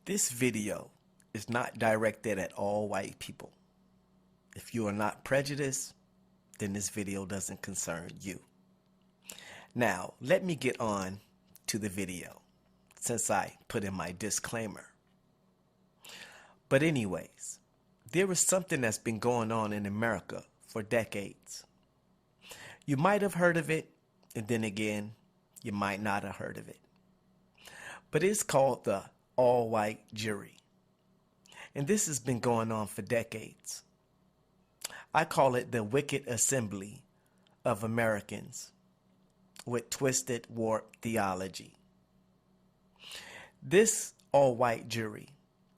This video is not directed at all white people. If you are not prejudiced, then this video doesn't concern you. Now, let me get on to the video since I put in my disclaimer. But anyways, there is something that's been going on in America for decades. You might have heard of it, and then again, you might not have heard of it. But it's called the all-white jury. And this has been going on for decades. I call it the wicked assembly of Americans with twisted, warped theology. This all-white jury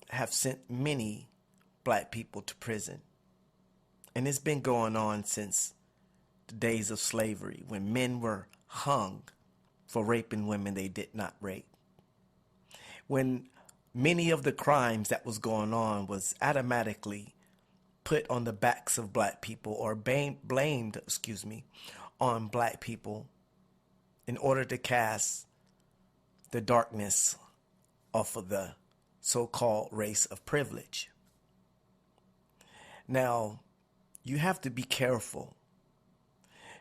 have sent many black people to prison. And it's been going on since the days of slavery, when men were hung for raping women they did not rape. When many of the crimes that was going on was automatically put on the backs of black people, or blamed on black people in order to cast the darkness off of the so-called race of privilege. Now, you have to be careful,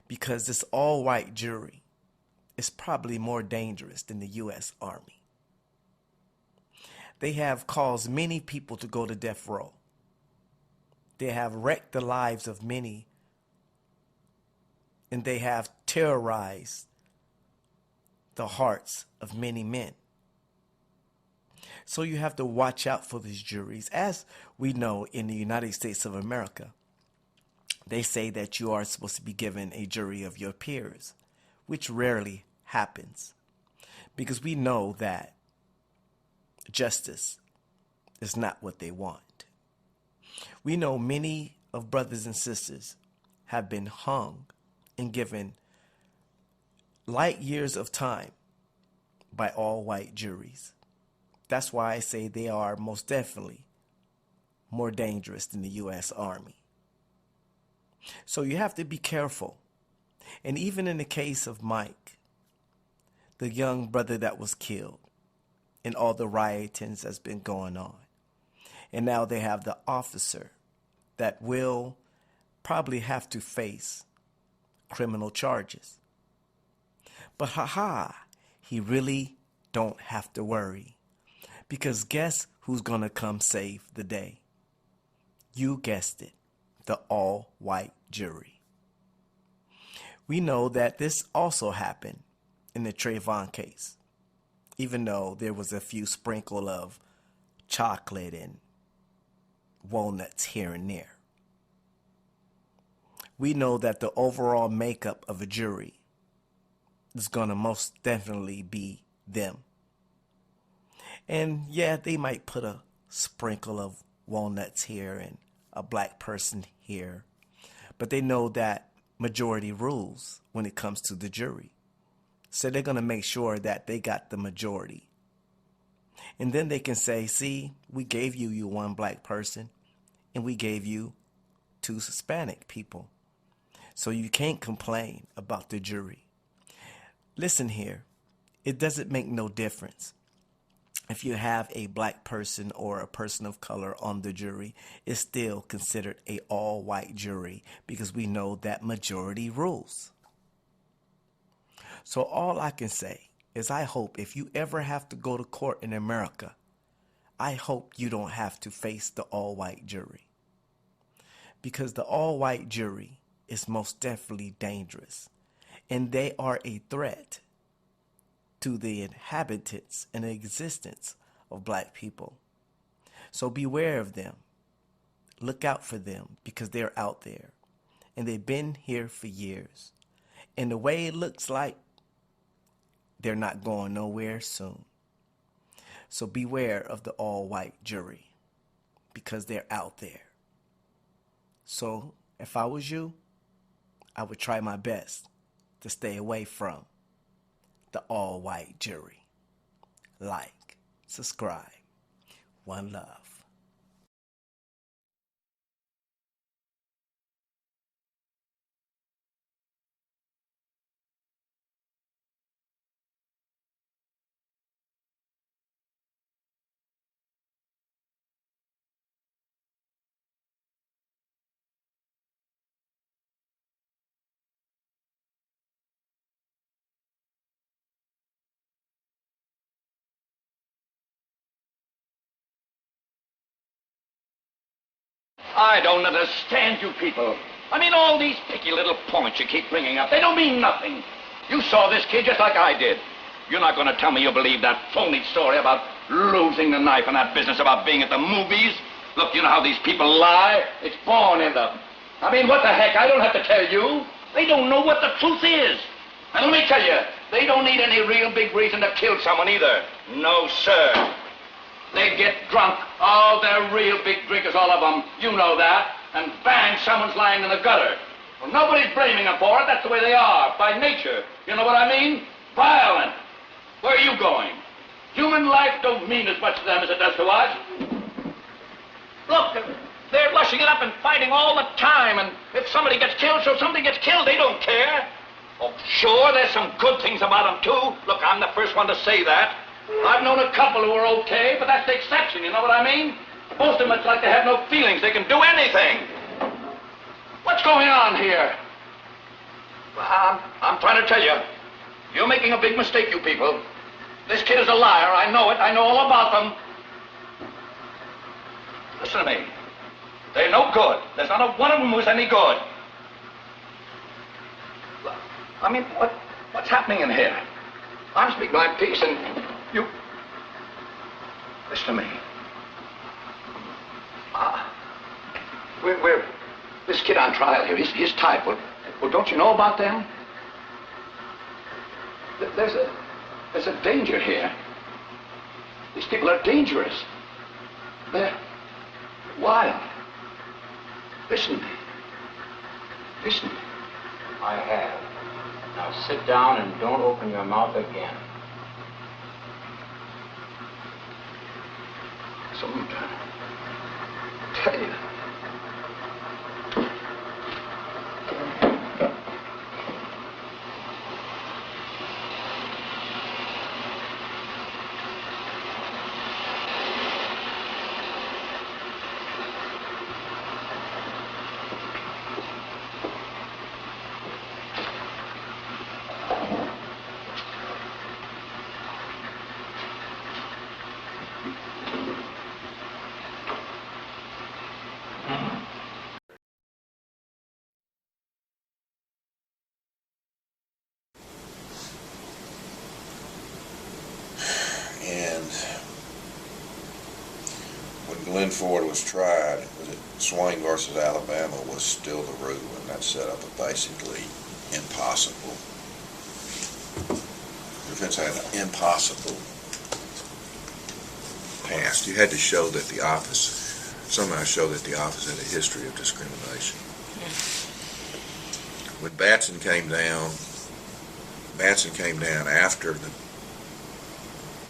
because this all-white jury is probably more dangerous than the U.S. Army. They have caused many people to go to death row. They have wrecked the lives of many, and they have terrorized the hearts of many men. So you have to watch out for these juries. As we know, in the United States of America, they say that you are supposed to be given a jury of your peers, which rarely happens, because we know that justice is not what they want. We know many of brothers and sisters have been hung and given light years of time by all white juries. That's why I say they are most definitely more dangerous than the U.S. Army. So you have to be careful. And even in the case of Mike, the young brother that was killed, and all the riotings that's been going on, and now they have the officer that will probably have to face criminal charges. But he really don't have to worry, because guess who's gonna come save the day? You guessed it, the all-white jury. We know that this also happened in the Trayvon case, even though there was a few sprinkle of chocolate and walnuts here and there. We know that the overall makeup of a jury is going to most definitely be them. And yeah, they might put a sprinkle of walnuts here and a black person here, but they know that majority rules when it comes to the jury. So they're going to make sure that they got the majority. And then they can say, see, we gave you one black person, and we gave you 2 Hispanic people. So you can't complain about the jury. Listen here, it doesn't make no difference if you have a black person or a person of color on the jury. It's still considered a all-white jury, because we know that majority rules. So all I can say is, I hope if you ever have to go to court in America, I hope you don't have to face the all-white jury, because the all-white jury is most definitely dangerous, and they are a threat to the inhabitants and the existence of black people. So beware of them. Look out for them, because they're out there, and they've been here for years. And the way it looks like, they're not going nowhere soon. So beware of the all-white jury, because they're out there. So if I was you, I would try my best to stay away from the all-white jury. Like, subscribe. One love. I don't understand you people. I mean, all these picky little points you keep bringing up, they don't mean nothing. You saw this kid just like I did. You're not going to tell me you believe that phony story about losing the knife and that business about being at the movies? Look, you know how these people lie? It's born in them. I mean, what the heck? I don't have to tell you. They don't know what the truth is. And let me tell you, they don't need any real big reason to kill someone either. No, sir. They get drunk. Oh, they're real big drinkers, all of them. You know that. And bang, someone's lying in the gutter. Well, nobody's blaming them for it. That's the way they are, by nature. You know what I mean? Violent. Where are you going? Human life don't mean as much to them as it does to us. Look, they're lushing it up and fighting all the time. And if somebody gets killed, so somebody gets killed. They don't care. Oh, sure, there's some good things about them, too. Look, I'm the first one to say that. I've known a couple who were okay, but that's the exception, you know what I mean? Most of them, it's like they have no feelings. They can do anything. What's going on here? Well, I'm trying to tell you. You're making a big mistake, you people. This kid is a liar. I know it. I know all about them. Listen to me. They're no good. There's not a one of them who's any good. I mean, what's happening in here? I'm speaking my piece, and you... Listen to me. We're this kid on trial here, his type. Well, don't you know about them? There's a danger here. These people are dangerous. They're wild. Listen to me. Listen to me. I have. Now sit down and don't open your mouth again. Someone tell you. Glenn Ford was tried, Swain versus Alabama was still the rule, and that set up a basically impossible. The defense had an impossible past. You had to show that the office, somehow show that the office had a history of discrimination. When Batson came down after the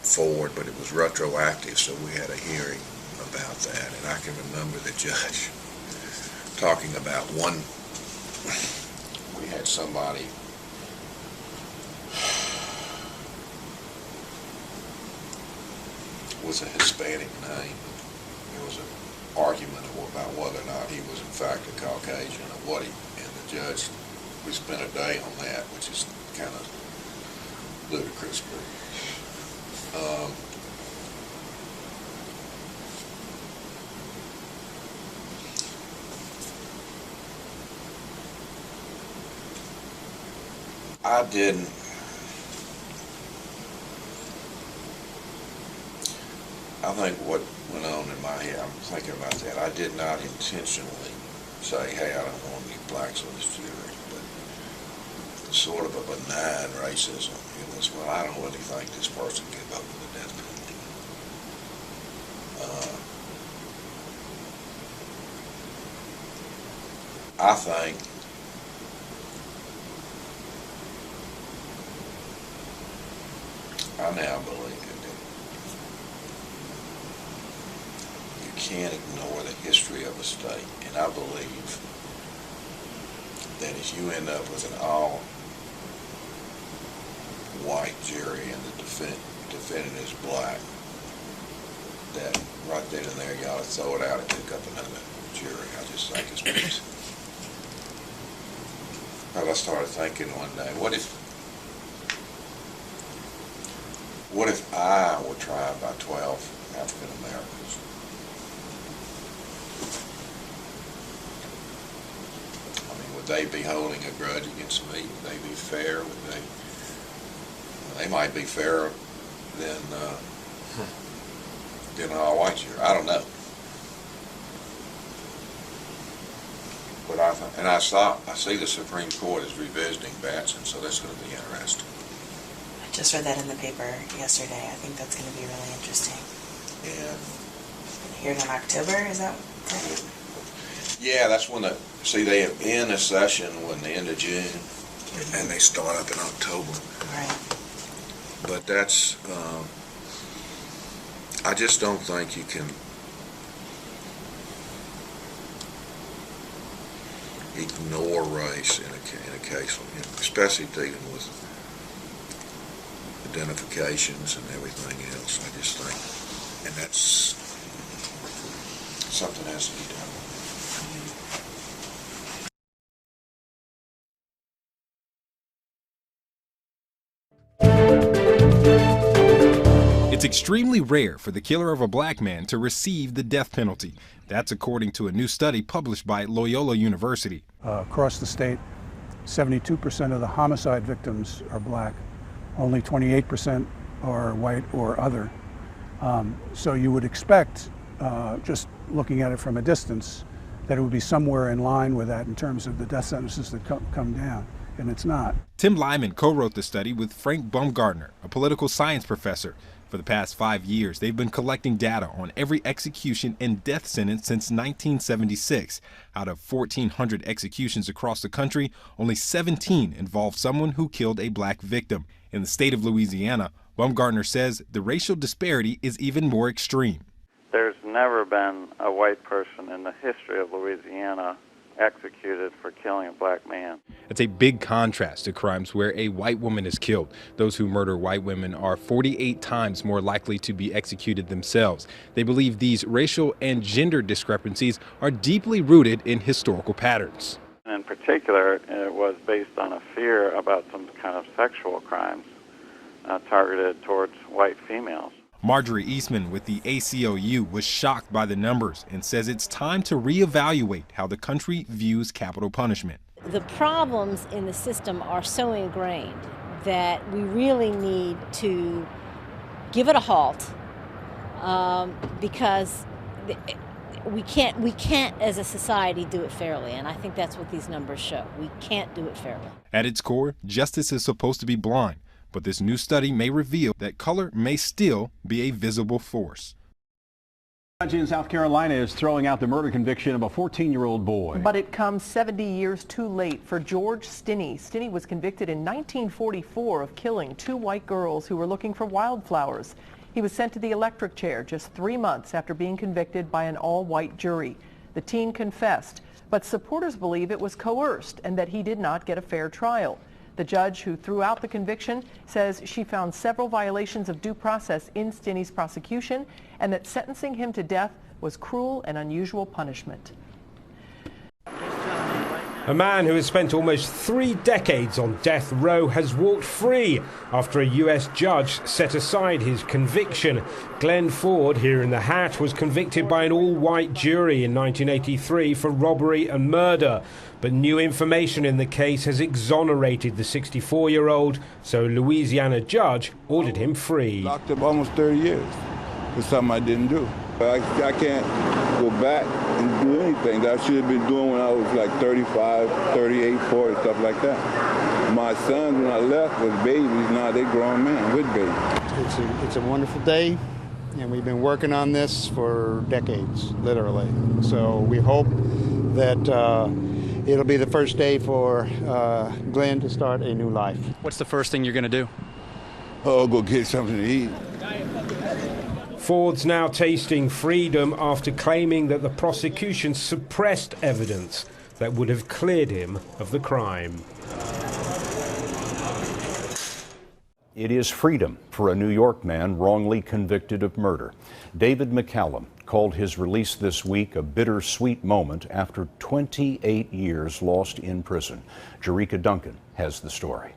Ford, but it was retroactive, so we had a hearing about that, and I can remember the judge talking about we had somebody was a Hispanic name. There was an argument about whether or not he was in fact a Caucasian or and the judge, we spent a day on that, which is kind of ludicrous, but I didn't. I think what went on in my head, I'm thinking about that, I did not intentionally say, hey, I don't want any blacks on this jury, but sort of a benign racism. It was, well, I don't really think this person can vote for the death penalty. I think I now believe that you can't ignore the history of a state, and I believe that if you end up with an all-white jury and the defendant is black, that right then and there you ought to throw it out and pick up another jury. I just think it's best. Well, I started thinking one day, what if I were tried by 12 African Americans? they be holding a grudge against me? Would they be fair? They might be fairer than an all-white jury. I don't know. But I see the Supreme Court is revisiting Batson, so that's going to be interesting. I just read that in the paper yesterday. I think that's going to be really interesting. And here in October, is that? Yeah, that's when they end a session when the end of June, and they start up in October. Right. But that's, I just don't think you can ignore race in a case, especially dealing with identifications and everything else. I just think, and that's something has to be done. It's extremely rare for the killer of a black man to receive the death penalty. That's according to a new study published by Loyola University. Across the state, 72% of the homicide victims are black. Only 28% are white or other. So you would expect, just looking at it from a distance, that it would be somewhere in line with that in terms of the death sentences that come down, and it's not. Tim Lyman co-wrote the study with Frank Baumgartner, a political science professor. For the past 5 years, they've been collecting data on every execution and death sentence since 1976. Out of 1,400 executions across the country, only 17 involved someone who killed a black victim. In the state of Louisiana, Baumgartner says the racial disparity is even more extreme. There's never been a white person in the history of Louisiana executed for killing a black man. It's a big contrast to crimes where a white woman is killed. Those who murder white women are 48 times more likely to be executed themselves. They believe these racial and gender discrepancies are deeply rooted in historical patterns. In particular, it was based on a fear about some kind of sexual crimes targeted towards white females. Marjorie Eastman with the ACLU was shocked by the numbers and says it's time to reevaluate how the country views capital punishment. The problems in the system are so ingrained that we really need to give it a halt because we can't as a society do it fairly, and I think that's what these numbers show. We can't do it fairly. At its core, justice is supposed to be blind. But this new study may reveal that color may still be a visible force. A judge in South Carolina is throwing out the murder conviction of a 14-year-old boy. But it comes 70 years too late for George Stinney. Stinney was convicted in 1944 of killing 2 white girls who were looking for wildflowers. He was sent to the electric chair just 3 months after being convicted by an all-white jury. The teen confessed, but supporters believe it was coerced and that he did not get a fair trial. The judge who threw out the conviction says she found several violations of due process in Stinney's prosecution and that sentencing him to death was cruel and unusual punishment. A man who has spent almost 3 decades on death row has walked free after a U.S. judge set aside his conviction. Glenn Ford, here in the Hat, was convicted by an all-white jury in 1983 for robbery and murder. But new information in the case has exonerated the 64-year-old, so a Louisiana judge ordered him free. Locked up almost 30 years for something I didn't do. I can't go back and do anything that I should have been doing when I was like 35, 38, 40, stuff like that. My sons, when I left, was babies. Now they're grown men with babies. It's a wonderful day, and we've been working on this for decades, literally. So we hope that it'll be the first day for Glenn to start a new life. What's the first thing you're going to do? Oh, go get something to eat. Ford's now tasting freedom after claiming that the prosecution suppressed evidence that would have cleared him of the crime. It is freedom for a New York man wrongly convicted of murder. David McCallum called his release this week a bittersweet moment after 28 years lost in prison. Jerika Duncan has the story.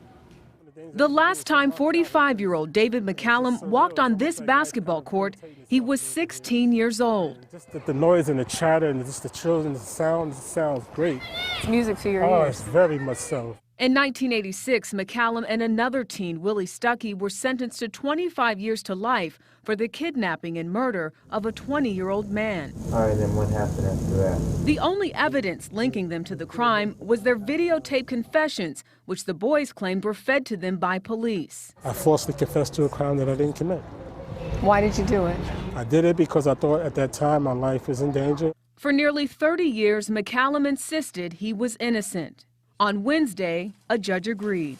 The last time 45-year-old David McCallum walked on this basketball court, he was 16 years old. Just the noise and the chatter and just the children, the sound, it sounds great. It's music to your ears. ears. It's very much so. In 1986, McCallum and another teen, Willie Stuckey, were sentenced to 25 years to life for the kidnapping and murder of a 20-year-old man. All right, then what happened after that? The only evidence linking them to the crime was their videotaped confessions, which the boys claimed were fed to them by police. I falsely confessed to a crime that I didn't commit. Why did you do it? I did it because I thought at that time my life was in danger. For nearly 30 years, McCallum insisted he was innocent. On Wednesday, a judge agreed.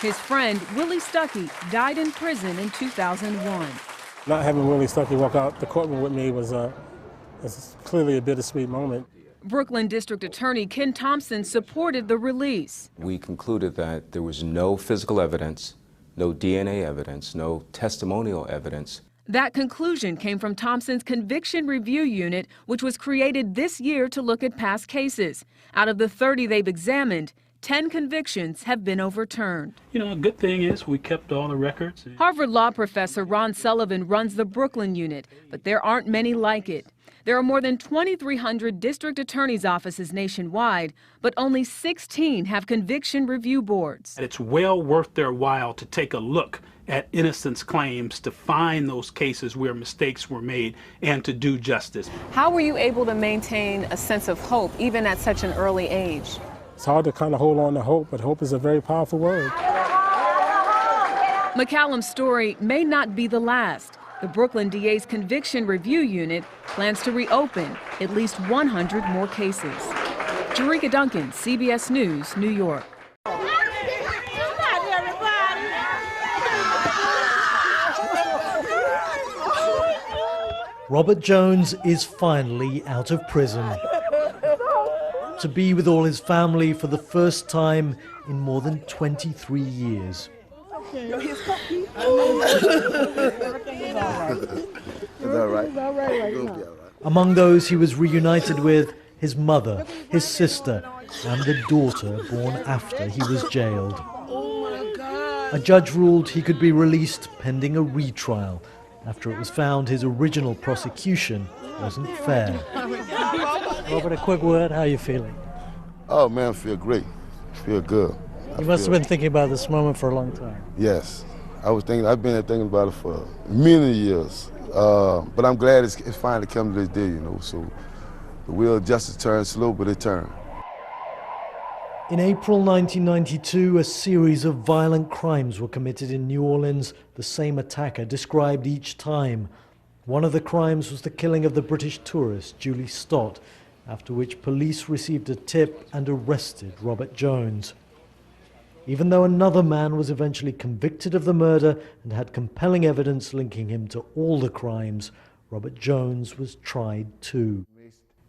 His friend, Willie Stuckey, died in prison in 2001. Not having Willie Stuckey walk out the courtroom with me was clearly a bittersweet moment. Brooklyn District Attorney Ken Thompson supported the release. We concluded that there was no physical evidence, no DNA evidence, no testimonial evidence. That conclusion came from Thompson's Conviction Review Unit, which was created this year to look at past cases. Out of the 30 they've examined, 10 convictions have been overturned. You know, a good thing is we kept all the records. Harvard law professor Ron Sullivan runs the Brooklyn unit, but there aren't many like it. There are more than 2,300 district attorneys' offices nationwide, but only 16 have conviction review boards. It's well worth their while to take a look at innocence claims, to find those cases where mistakes were made, and to do justice. How were you able to maintain a sense of hope, even at such an early age? It's hard to kind of hold on to hope, but hope is a very powerful word. McCallum's story may not be the last. The Brooklyn DA's Conviction Review Unit plans to reopen at least 100 more cases. Jerika Duncan, CBS News, New York. Robert Jones is finally out of prison to be with all his family for the first time in more than 23 years. It's all right. Among those he was reunited with, his mother, his sister, and the daughter born after he was jailed. A judge ruled he could be released pending a retrial after it was found his original prosecution wasn't fair. Robert, a quick word, how are you feeling? Oh man, I feel great. I feel good. You must have been thinking about this moment for a long time. Yes. I've been thinking about it for many years. But I'm glad it's finally come to this day, you know. So the wheel of justice turns slow, but it turns. In April 1992, a series of violent crimes were committed in New Orleans, the same attacker described each time. One of the crimes was the killing of the British tourist Julie Stott, after which police received a tip and arrested Robert Jones. Even though another man was eventually convicted of the murder and had compelling evidence linking him to all the crimes, Robert Jones was tried too.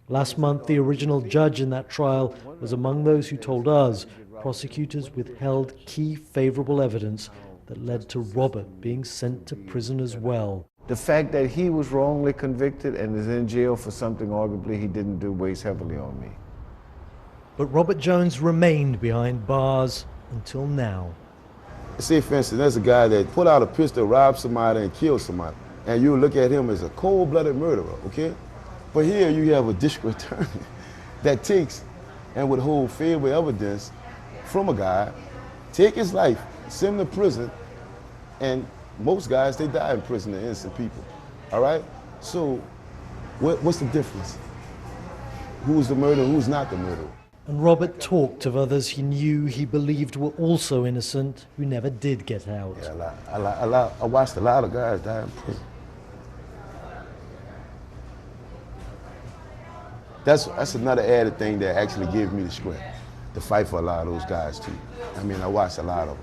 Last month, the original judge in that trial was among those who told us prosecutors withheld key favorable evidence that led to Robert being sent to prison as well. The fact that he was wrongly convicted and is in jail for something arguably he didn't do weighs heavily on me. But Robert Jones remained behind bars until now. Say, for instance, there's a guy that put out a pistol, robbed somebody, and killed somebody, and you look at him as a cold-blooded murderer, okay? But here you have a district attorney that takes and would hold favorable evidence from a guy, take his life, send him to prison, and most guys, they die in prison, they're innocent people, all right? So what's the difference? Who's the murderer, who's not the murderer? And Robert talked of others he knew he believed were also innocent, who never did get out. Yeah, I watched a lot of guys die in prison. That's another added thing that actually gave me the strength to fight for a lot of those guys too. I mean, I watched a lot of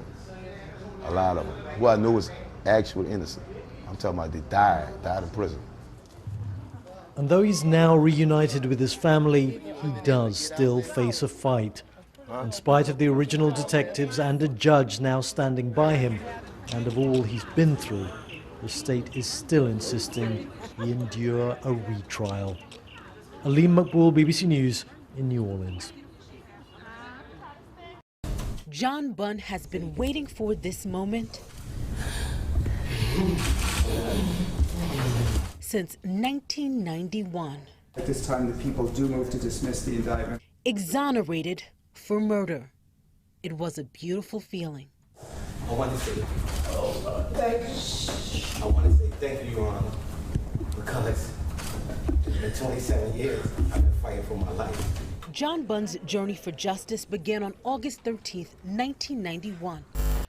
them, who I know is actually innocent. I'm talking about they died in prison. And though he's now reunited with his family, he does still face a fight. In spite of the original detectives and a judge now standing by him, and of all he's been through, the state is still insisting he endure a retrial. Aleem Maqbool, BBC News in New Orleans. John Bunn has been waiting for this moment since 1991. At this time, the people do move to dismiss the indictment. Exonerated for murder. It was a beautiful feeling. I want to say, I want to say thank you, Your Honor, because in 27 years, I've been fighting for my life. John Bunn's journey for justice began on August 13, 1991.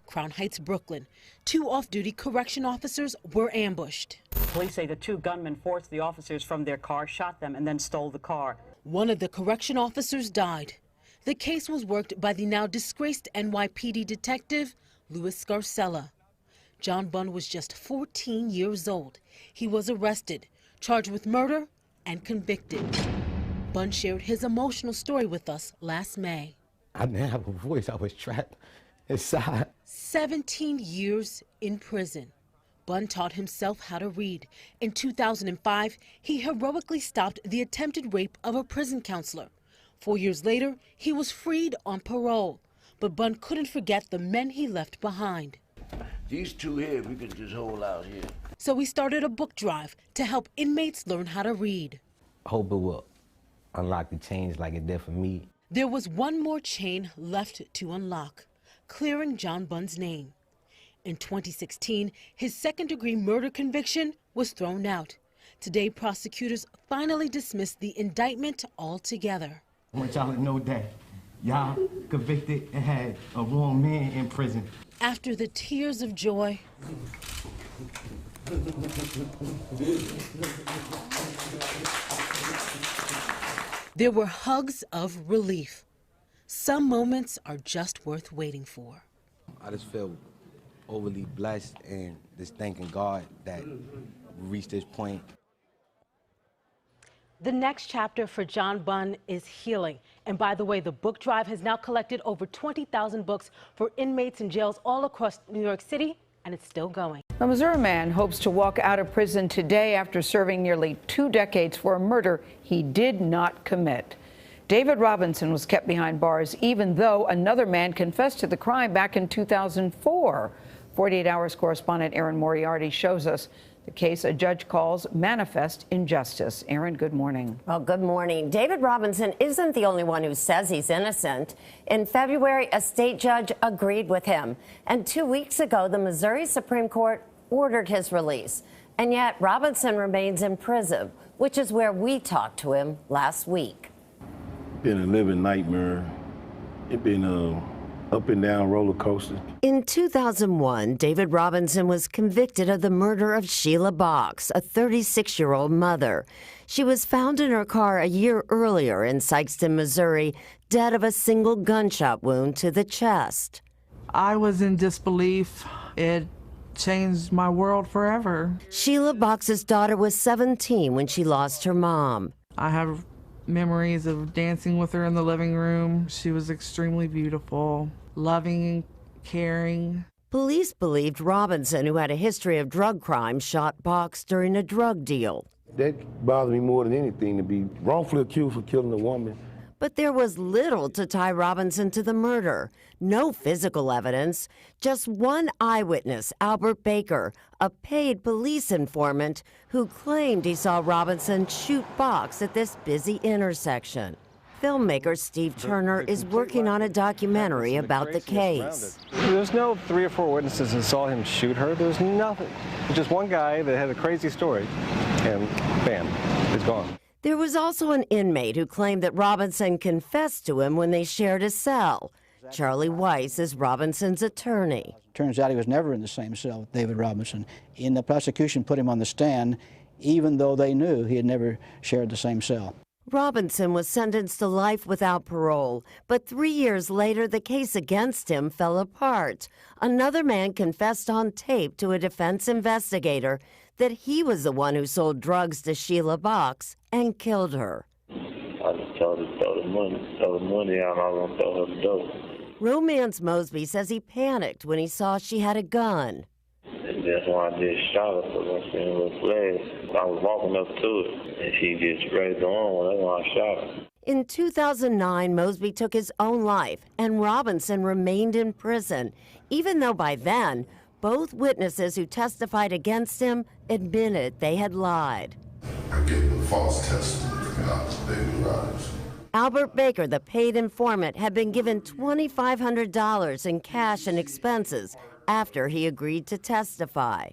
Crown Heights, Brooklyn. 2 off-duty correction officers were ambushed. Police say the 2 gunmen forced the officers from their car, shot them, and then stole the car. One of the correction officers died. The case was worked by the now disgraced NYPD detective, Louis Scarcella. John Bunn was just 14 years old. He was arrested, charged with murder, and convicted. Bunn shared his emotional story with us last May. I didn't have a voice. I was trapped inside. 17 years in prison. Bunn taught himself how to read. In 2005, he heroically stopped the attempted rape of a prison counselor. 4 years later, he was freed on parole. But Bunn couldn't forget the men he left behind. These 2 here, we can just hold out here. So he started a book drive to help inmates learn how to read. Hope it will unlock the chains like it did for me. There was one more chain left to unlock, clearing John Bunn's name. In 2016, his second-degree murder conviction was thrown out. Today, prosecutors finally dismissed the indictment altogether. I want y'all to know that y'all convicted and had a wrong man in prison. After the tears of joy, there were hugs of relief. Some moments are just worth waiting for. I just feel overly blessed and just thanking God that we reached this point. The next chapter for John Bunn is healing. And by the way, the book drive has now collected over 20,000 books for inmates in jails all across New York City, and it's still going. A Missouri man hopes to walk out of prison today after serving nearly 2 decades for a murder he did not commit. David Robinson was kept behind bars even though another man confessed to the crime back in 2004. 48 Hours correspondent Aaron Moriarty shows us the case a judge calls manifest injustice. Aaron, good morning. Well, good morning. David Robinson isn't the only one who says he's innocent. In February, a state judge agreed with him. And 2 weeks ago, the Missouri Supreme Court ordered his release. And yet, Robinson remains in prison, which is where we talked to him last week. Been a living nightmare. It been a up and down roller coaster. In 2001, David Robinson was convicted of the murder of Sheila Box, a 36-year-old mother. She was found in her car a year earlier in Sikeston, Missouri, dead of a single gunshot wound to the chest. I was in disbelief. It changed my world forever. Sheila Box's daughter was 17 when she lost her mom. I have memories of dancing with her in the living room. She was extremely beautiful, loving and caring. Police believed Robinson, who had a history of drug crime, shot Box during a drug deal. That bothers me more than anything, to be wrongfully accused for killing a woman. But there was little to tie Robinson to the murder. No physical evidence, just one eyewitness, Albert Baker, a paid police informant who claimed he saw Robinson shoot Box at this busy intersection. Filmmaker Steve Turner is working on a documentary about the case. There's no 3 or 4 witnesses that saw him shoot her. There's nothing. Just one guy that had a crazy story, and bam, he's gone. There was also an inmate who claimed that Robinson confessed to him when they shared a cell. Charlie Weiss is Robinson's attorney. Turns out he was never in the same cell with David Robinson. And the prosecution put him on the stand, even though they knew he had never shared the same cell. Robinson was sentenced to life without parole, but 3 years later, the case against him fell apart. Another man confessed on tape to a defense investigator that he was the one who sold drugs to Sheila Box and killed her. I just told her to throw the money out, and I was going to throw her the dope. Romance Mosby says he panicked when he saw she had a gun. And that's why I just shot her, because I seen her with flash. I was walking up to it, and she just raised her arm, and that's why I shot her. In 2009, Mosby took his own life, and Robinson remained in prison, even though by then, both witnesses who testified against him admitted they had lied. I gave a false testimony about David Robinson. Albert Baker, the paid informant, had been given $2,500 in cash and expenses after he agreed to testify.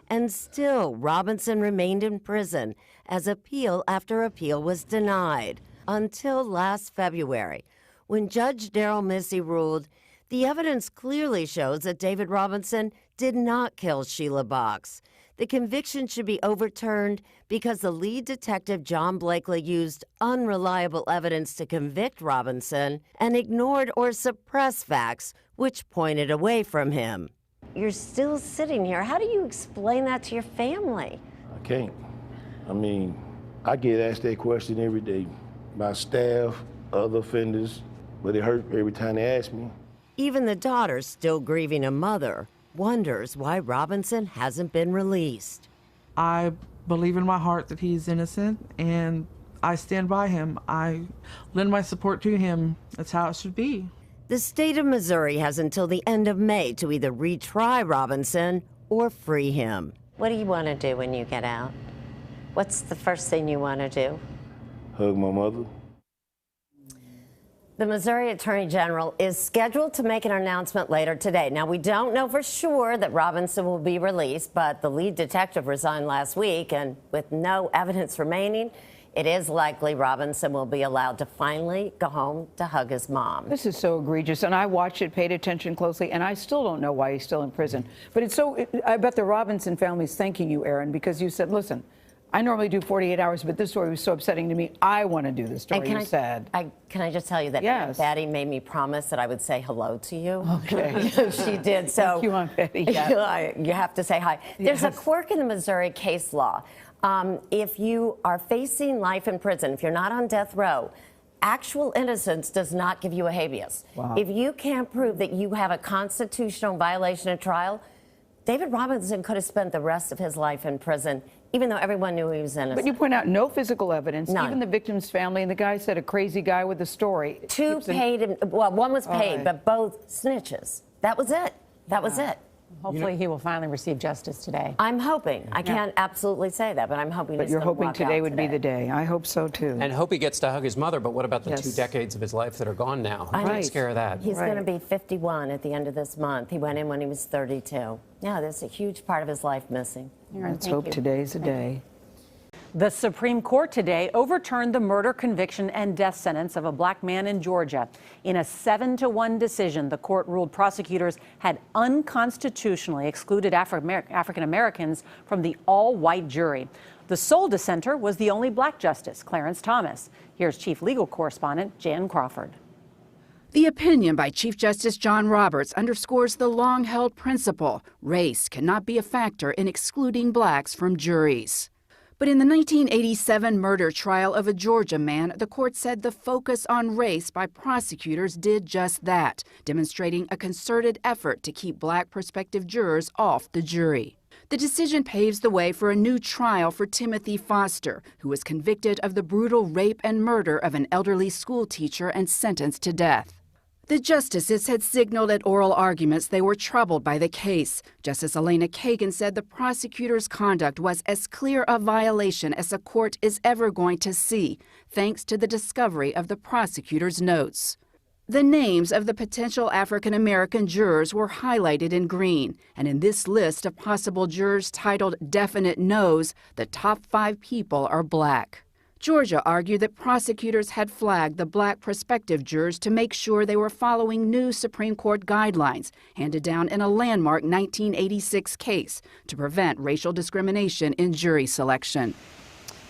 And still, Robinson remained in prison as appeal after appeal was denied, until last February, when Judge Daryl Missy ruled the evidence clearly shows that David Robinson did not kill Sheila Box. The conviction should be overturned because the lead detective, John Blakely, used unreliable evidence to convict Robinson and ignored or suppressed facts which pointed away from him. You're still sitting here. How do you explain that to your family? I can't. I mean, I get asked that question every day by staff, other offenders, but it hurt every time they ask me. Even the daughter, still grieving a mother, wonders why Robinson hasn't been released. I believe in my heart that he's innocent, and I stand by him. I lend my support to him. That's how it should be. The state of Missouri has until the end of May to either retry Robinson or free him. What do you want to do when you get out? What's the first thing you want to do? Hug my mother. The Missouri Attorney General is scheduled to make an announcement later today. Now, we don't know for sure that Robinson will be released, but the lead detective resigned last week, and with no evidence remaining, it is likely Robinson will be allowed to finally go home to hug his mom. This is so egregious, and I watched it, paid attention closely, and I still don't know why he's still in prison. But I bet the Robinson family's thanking you, Aaron, because you said, listen, I normally do 48 hours, but this story was so upsetting to me. I want to do this story, you said. Can I just tell you that Yes. Aunt Betty made me promise that I would say hello to you? Okay. She did, so Thank you, Aunt Betty. Yeah. you have to say hi. There's a Yes. quirk in the Missouri case law. If you are facing life in prison, if you're not on death row, actual innocence does not give you a habeas. Wow. If you can't prove that you have a constitutional violation at trial, David Robinson could have spent the rest of his life in prison, even though everyone knew he was innocent. But you point out no physical evidence. None. Even the victim's family, and the guy said a crazy guy with a story. Two paid, well, one was paid, right. but both snitches. That was it. That was it. Hopefully he will finally receive justice today. I'm hoping. I can't absolutely say that, but I'm hoping. But you're hoping today would be the day. I hope so too. And hope he gets to hug his mother, but what about the Yes. 2 decades of his life that are gone now? Who takes care of that? He's going to be 51 at the end of this month. He went in when he was 32. Yeah, there's a huge part of his life missing. Let's hope today's the day. The Supreme Court today overturned the murder conviction and death sentence of a black man in Georgia. In a 7-1 decision, the court ruled prosecutors had unconstitutionally excluded African Americans from the all-white jury. The sole dissenter was the only black justice, Clarence Thomas. Here's Chief Legal Correspondent Jan Crawford. The opinion by Chief Justice John Roberts underscores the long-held principle: race cannot be a factor in excluding blacks from juries. But in the 1987 murder trial of a Georgia man, the court said the focus on race by prosecutors did just that, demonstrating a concerted effort to keep black prospective jurors off the jury. The decision paves the way for a new trial for Timothy Foster, who was convicted of the brutal rape and murder of an elderly school teacher and sentenced to death. The justices had signaled at oral arguments they were troubled by the case. Justice Elena Kagan said the prosecutor's conduct was as clear a violation as a court is ever going to see, thanks to the discovery of the prosecutor's notes. The names of the potential African American jurors were highlighted in green, and in this list of possible jurors titled Definite No's, the top 5 people are black. Georgia argued that prosecutors had flagged the black prospective jurors to make sure they were following new Supreme Court guidelines handed down in a landmark 1986 case to prevent racial discrimination in jury selection.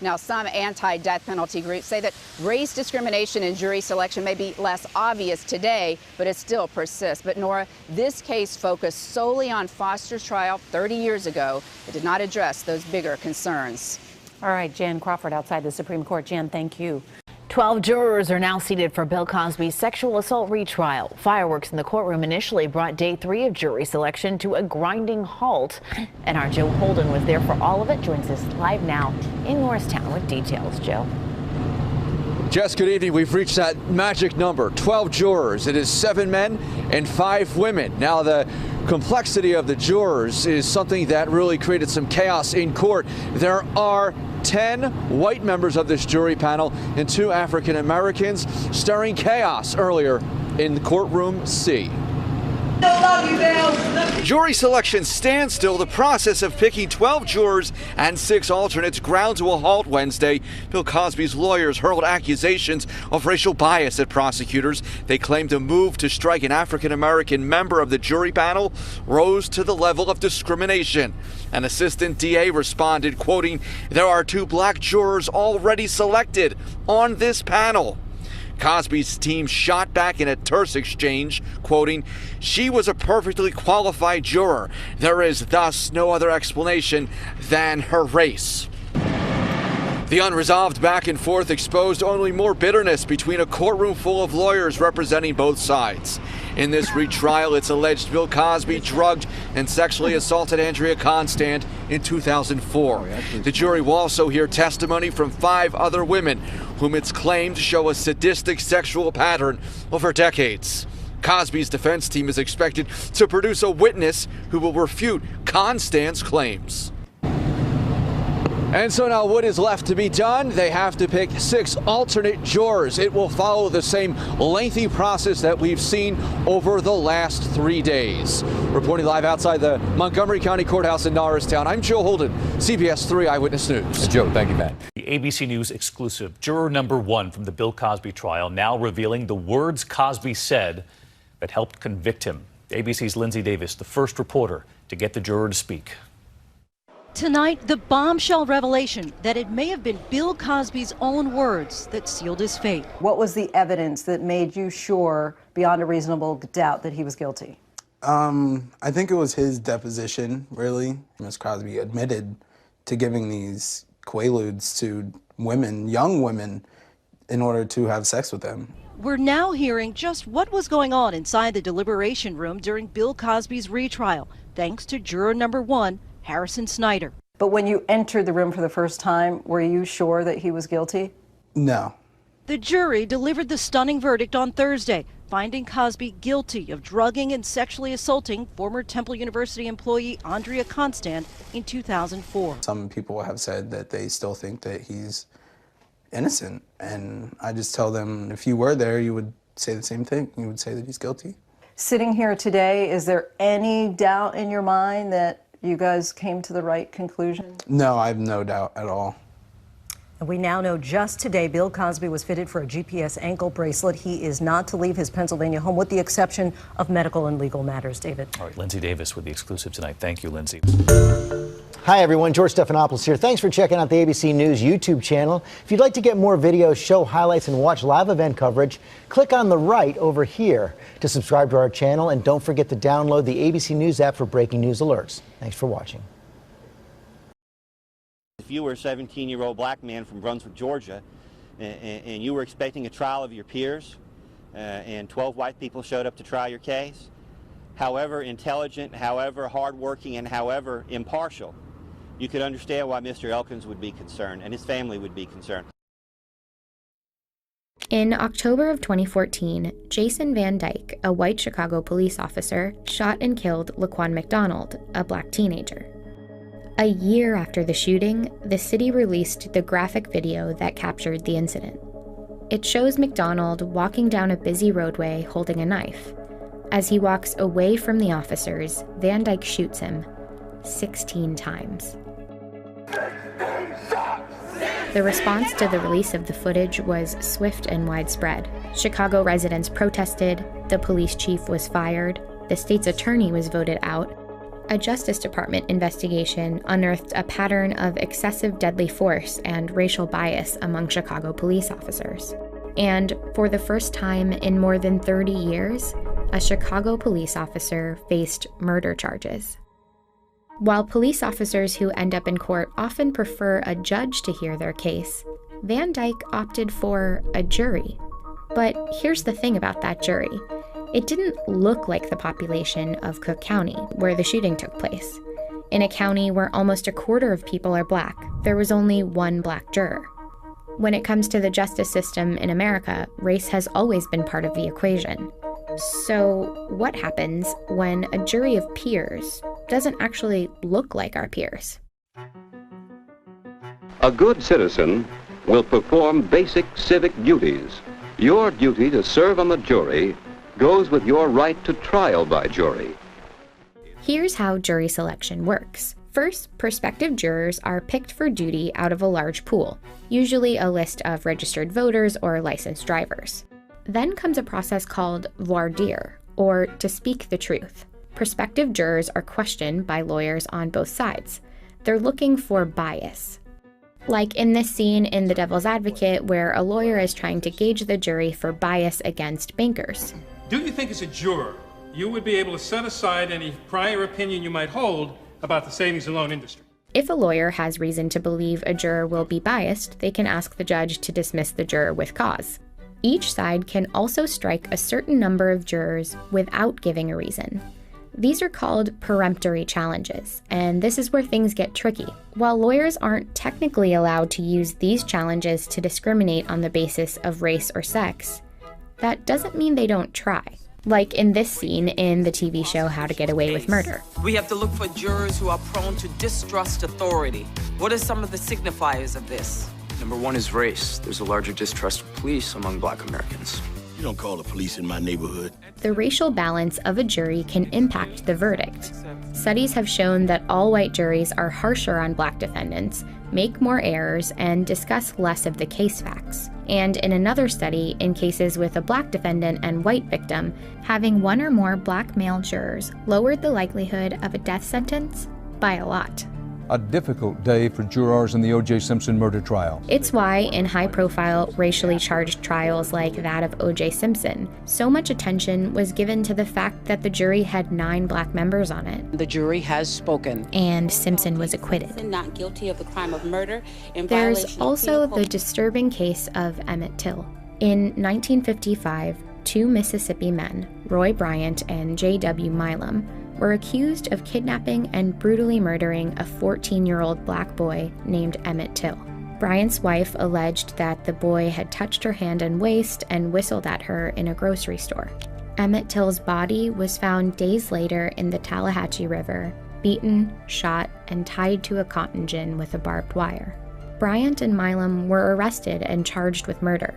Now, some anti-death penalty groups say that race discrimination in jury selection may be less obvious today, but it still persists. But Nora, this case focused solely on Foster's trial 30 years ago. It did not address those bigger concerns. All right, Jan Crawford outside the Supreme Court. Jan, thank you. 12 jurors are now seated for Bill Cosby's sexual assault retrial. Fireworks in the courtroom initially brought day 3 of jury selection to a grinding halt. And our Joe Holden was there for all of it, joins us live now in Morristown with details. Joe. Jess, good evening. We've reached that magic number, 12 jurors. It is 7 men and 5 women. Now, the complexity of the jurors is something that really created some chaos in court. There are 10 white members of this jury panel and 2 African Americans, stirring chaos earlier in courtroom C. Jury selection stands still. The process of picking 12 jurors and 6 alternates ground to a halt Wednesday. Bill Cosby's lawyers hurled accusations of racial bias at prosecutors. They claimed a move to strike an African-American member of the jury panel rose to the level of discrimination. An assistant DA responded, quoting, "There are 2 black jurors already selected on this panel." Cosby's team shot back in a terse exchange, quoting, "She was a perfectly qualified juror. There is thus no other explanation than her race." The unresolved back and forth exposed only more bitterness between a courtroom full of lawyers representing both sides. In this retrial, it's alleged Bill Cosby drugged and sexually assaulted Andrea Constand in 2004. The jury will also hear testimony from 5 other women whom it's claimed show a sadistic sexual pattern over decades. Cosby's defense team is expected to produce a witness who will refute Constand's claims. And so now what is left to be done? They have to pick 6 alternate jurors. It will follow the same lengthy process that we've seen over the last 3 days. Reporting live outside the Montgomery County Courthouse in Norristown, I'm Joe Holden, CBS 3 Eyewitness News. Joe, thank you, Matt. The ABC News exclusive. Juror number 1 from the Bill Cosby trial now revealing the words Cosby said that helped convict him. ABC's Lindsay Davis, the first reporter to get the juror to speak. Tonight, the bombshell revelation that it may have been Bill Cosby's own words that sealed his fate. What was the evidence that made you sure, beyond a reasonable doubt, that he was guilty? I think it was his deposition, really. Ms. Cosby admitted to giving these quaaludes to women, young women, in order to have sex with them. We're now hearing just what was going on inside the deliberation room during Bill Cosby's retrial, thanks to juror number 1, Harrison Snyder. But when you entered the room for the first time, were you sure that he was guilty? No. The jury delivered the stunning verdict on Thursday, finding Cosby guilty of drugging and sexually assaulting former Temple University employee Andrea Constand in 2004. Some people have said that they still think that he's innocent, and I just tell them, if you were there, you would say the same thing. You would say that he's guilty. Sitting here today, is there any doubt in your mind that you guys came to the right conclusion? No, I have no doubt at all. And we now know just today Bill Cosby was fitted for a GPS ankle bracelet. He is not to leave his Pennsylvania home with the exception of medical and legal matters. David. All right, Lindsay Davis with the exclusive tonight. Thank you, Lindsay. Hi, everyone. George Stephanopoulos here. Thanks for checking out the ABC News YouTube channel. If you'd like to get more videos, show highlights, and watch live event coverage, click on the right over here to subscribe to our channel. And don't forget to download the ABC News app for breaking news alerts. Thanks for watching. If you were a 17-year-old black man from Brunswick, Georgia, and you were expecting a trial of your peers, and 12 white people showed up to try your case, however intelligent, however hardworking, and however impartial, you could understand why Mr. Elkins would be concerned and his family would be concerned. In October of 2014, Jason Van Dyke, a white Chicago police officer, shot and killed Laquan McDonald, a black teenager. A year after the shooting, the city released the graphic video that captured the incident. It shows McDonald walking down a busy roadway holding a knife. As he walks away from the officers, Van Dyke shoots him 16 times. The response to the release of the footage was swift and widespread. Chicago residents protested, the police chief was fired, the state's attorney was voted out. A Justice Department investigation unearthed a pattern of excessive deadly force and racial bias among Chicago police officers. And for the first time in more than 30 years, a Chicago police officer faced murder charges. While police officers who end up in court often prefer a judge to hear their case, Van Dyke opted for a jury. But here's the thing about that jury. It didn't look like the population of Cook County, where the shooting took place. In a county where almost a quarter of people are black, there was only one black juror. When it comes to the justice system in America, race has always been part of the equation. So what happens when a jury of peers doesn't actually look like our peers? A good citizen will perform basic civic duties. Your duty to serve on the jury goes with your right to trial by jury. Here's how jury selection works. First, prospective jurors are picked for duty out of a large pool, usually a list of registered voters or licensed drivers. Then comes a process called voir dire, or to speak the truth. Prospective jurors are questioned by lawyers on both sides. They're looking for bias. Like in this scene in The Devil's Advocate, where a lawyer is trying to gauge the jury for bias against bankers. Do you think as a juror, you would be able to set aside any prior opinion you might hold about the savings and loan industry? If a lawyer has reason to believe a juror will be biased, they can ask the judge to dismiss the juror with cause. Each side can also strike a certain number of jurors without giving a reason. These are called peremptory challenges, and this is where things get tricky. While lawyers aren't technically allowed to use these challenges to discriminate on the basis of race or sex, that doesn't mean they don't try. Like in this scene in the TV show How to Get Away with Murder. We have to look for jurors who are prone to distrust authority. What are some of the signifiers of this? Number one is race. There's a larger distrust of police among Black Americans. You don't call the police in my neighborhood. The racial balance of a jury can impact the verdict. Studies have shown that all white juries are harsher on Black defendants, make more errors, and discuss less of the case facts. And in another study, in cases with a Black defendant and white victim, having one or more Black male jurors lowered the likelihood of a death sentence by a lot. A difficult day for jurors in the O.J. Simpson murder trial. It's why, in high-profile, racially charged trials like that of O.J. Simpson, so much attention was given to the fact that the jury had 9 Black members on it. The jury has spoken. And Simpson was acquitted. Not guilty of the crime of murder. There's also the disturbing case of Emmett Till. In 1955, 2 Mississippi men, Roy Bryant and J.W. Milam, were accused of kidnapping and brutally murdering a 14-year-old Black boy named Emmett Till. Bryant's wife alleged that the boy had touched her hand and waist and whistled at her in a grocery store. Emmett Till's body was found days later in the Tallahatchie River, beaten, shot, and tied to a cotton gin with a barbed wire. Bryant and Milam were arrested and charged with murder.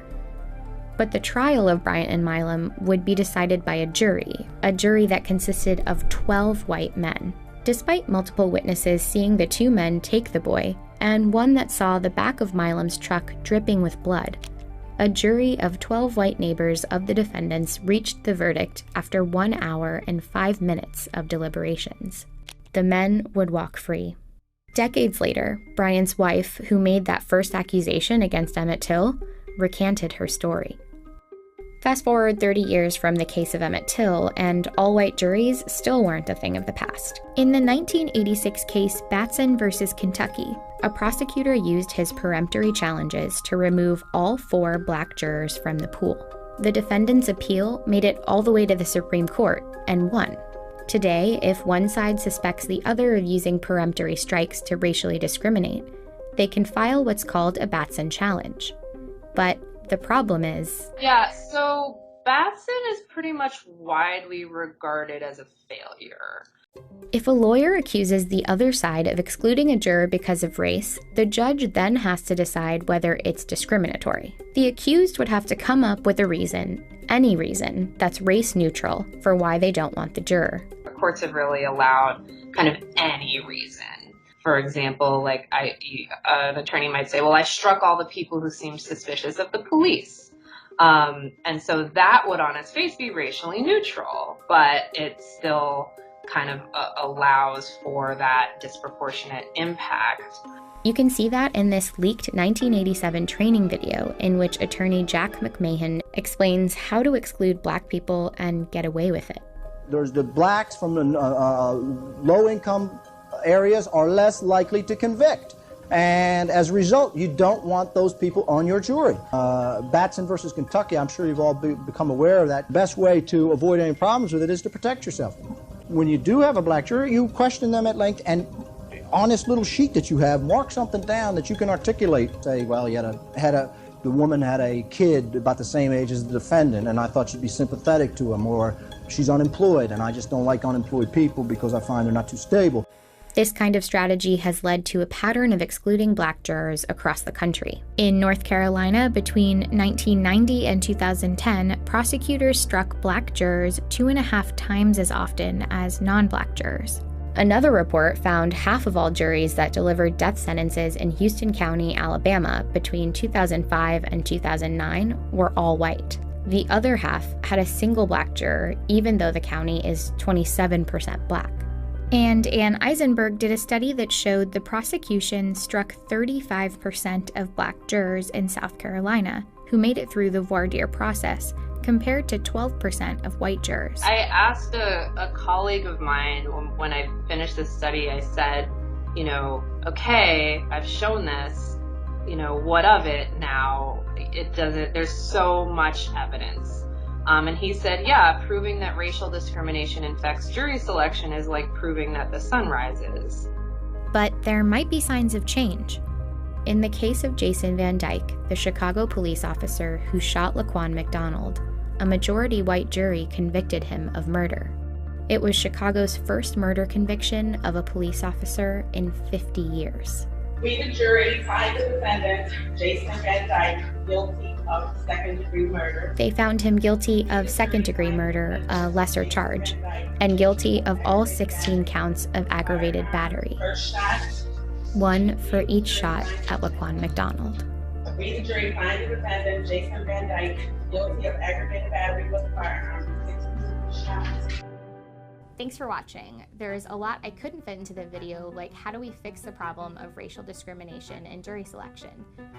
But the trial of Bryant and Milam would be decided by a jury that consisted of 12 white men. Despite multiple witnesses seeing the 2 men take the boy, and one that saw the back of Milam's truck dripping with blood, a jury of 12 white neighbors of the defendants reached the verdict after 1 hour and 5 minutes of deliberations. The men would walk free. Decades later, Bryant's wife, who made that first accusation against Emmett Till, recanted her story. Fast forward 30 years from the case of Emmett Till, and all-white juries still weren't a thing of the past. In the 1986 case Batson versus Kentucky, a prosecutor used his peremptory challenges to remove all 4 Black jurors from the pool. The defendant's appeal made it all the way to the Supreme Court and won. Today, if one side suspects the other of using peremptory strikes to racially discriminate, they can file what's called a Batson challenge. But the problem is... Yeah, so Batson is pretty much widely regarded as a failure. If a lawyer accuses the other side of excluding a juror because of race, the judge then has to decide whether it's discriminatory. The accused would have to come up with a reason, any reason, that's race neutral for why they don't want the juror. Courts have really allowed kind of any reason. For example, like an attorney might say, well, I struck all the people who seemed suspicious of the police. And so that would on its face be racially neutral, but it still kind of allows for that disproportionate impact. You can see that in this leaked 1987 training video in which attorney Jack McMahon explains how to exclude Black people and get away with it. There's the Blacks from the low-income areas are less likely to convict. And as a result, you don't want those people on your jury. Batson versus Kentucky, I'm sure you've all become aware of that. Best way to avoid any problems with it is to protect yourself. When you do have a Black jury, you question them at length, and honest little sheet that you have, mark something down that you can articulate. Say, well, the woman had a kid about the same age as the defendant, and I thought she'd be sympathetic to him, or she's unemployed, and I just don't like unemployed people because I find they're not too stable. This kind of strategy has led to a pattern of excluding black jurors across the country. In North Carolina, between 1990 and 2010, prosecutors struck black jurors 2.5 times as often as non-black jurors. Another report found half of all juries that delivered death sentences in Houston County, Alabama, between 2005 and 2009 were all white. The other half had a single black juror, even though the county is 27% black. And Ann Eisenberg did a study that showed the prosecution struck 35% of black jurors in South Carolina who made it through the voir dire process, compared to 12% of white jurors. I asked a colleague of mine when I finished this study, I said, okay, I've shown this, what of it now? It doesn't, there's so much evidence. And he said, yeah, proving that racial discrimination infects jury selection is like proving that the sun rises. But there might be signs of change. In the case of Jason Van Dyke, the Chicago police officer who shot Laquan McDonald, a majority white jury convicted him of murder. It was Chicago's first murder conviction of a police officer in 50 years. We, the jury, find the defendant, Jason Van Dyke, guilty of second-degree murder. They found him guilty of second-degree murder, a lesser charge, and guilty of all 16 counts of aggravated battery. First shot. One for each shot at Laquan McDonald. We, the jury, find the defendant, Jason Van Dyke, guilty of aggravated battery with a firearm, 16 shots. Thanks for watching. There's a lot I couldn't fit into the video, like how do we fix the problem of racial discrimination in jury selection?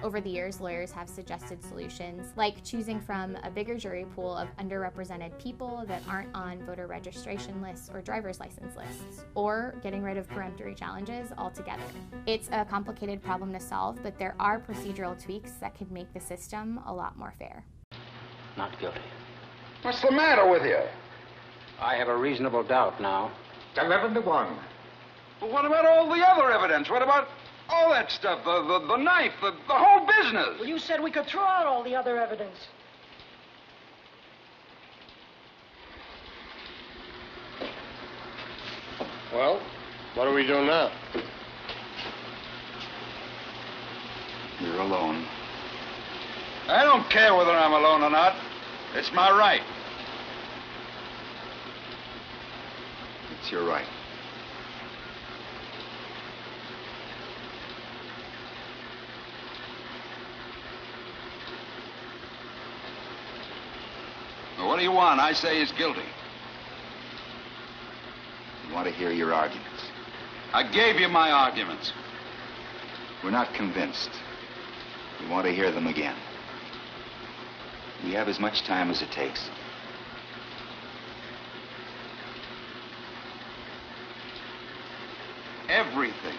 Over the years, lawyers have suggested solutions, like choosing from a bigger jury pool of underrepresented people that aren't on voter registration lists or driver's license lists, or getting rid of peremptory challenges altogether. It's a complicated problem to solve, but there are procedural tweaks that could make the system a lot more fair. Not guilty. What's the matter with you? I have a reasonable doubt now. 11 to 1. But what about all the other evidence? What about all that stuff? The knife, the whole business? Well, you said we could throw out all the other evidence. Well, what do we do now? You're alone. I don't care whether I'm alone or not. It's my right. It's your right. Well, what do you want? I say he's guilty. We want to hear your arguments. I gave you my arguments. We're not convinced. We want to hear them again. We have as much time as it takes. Everything.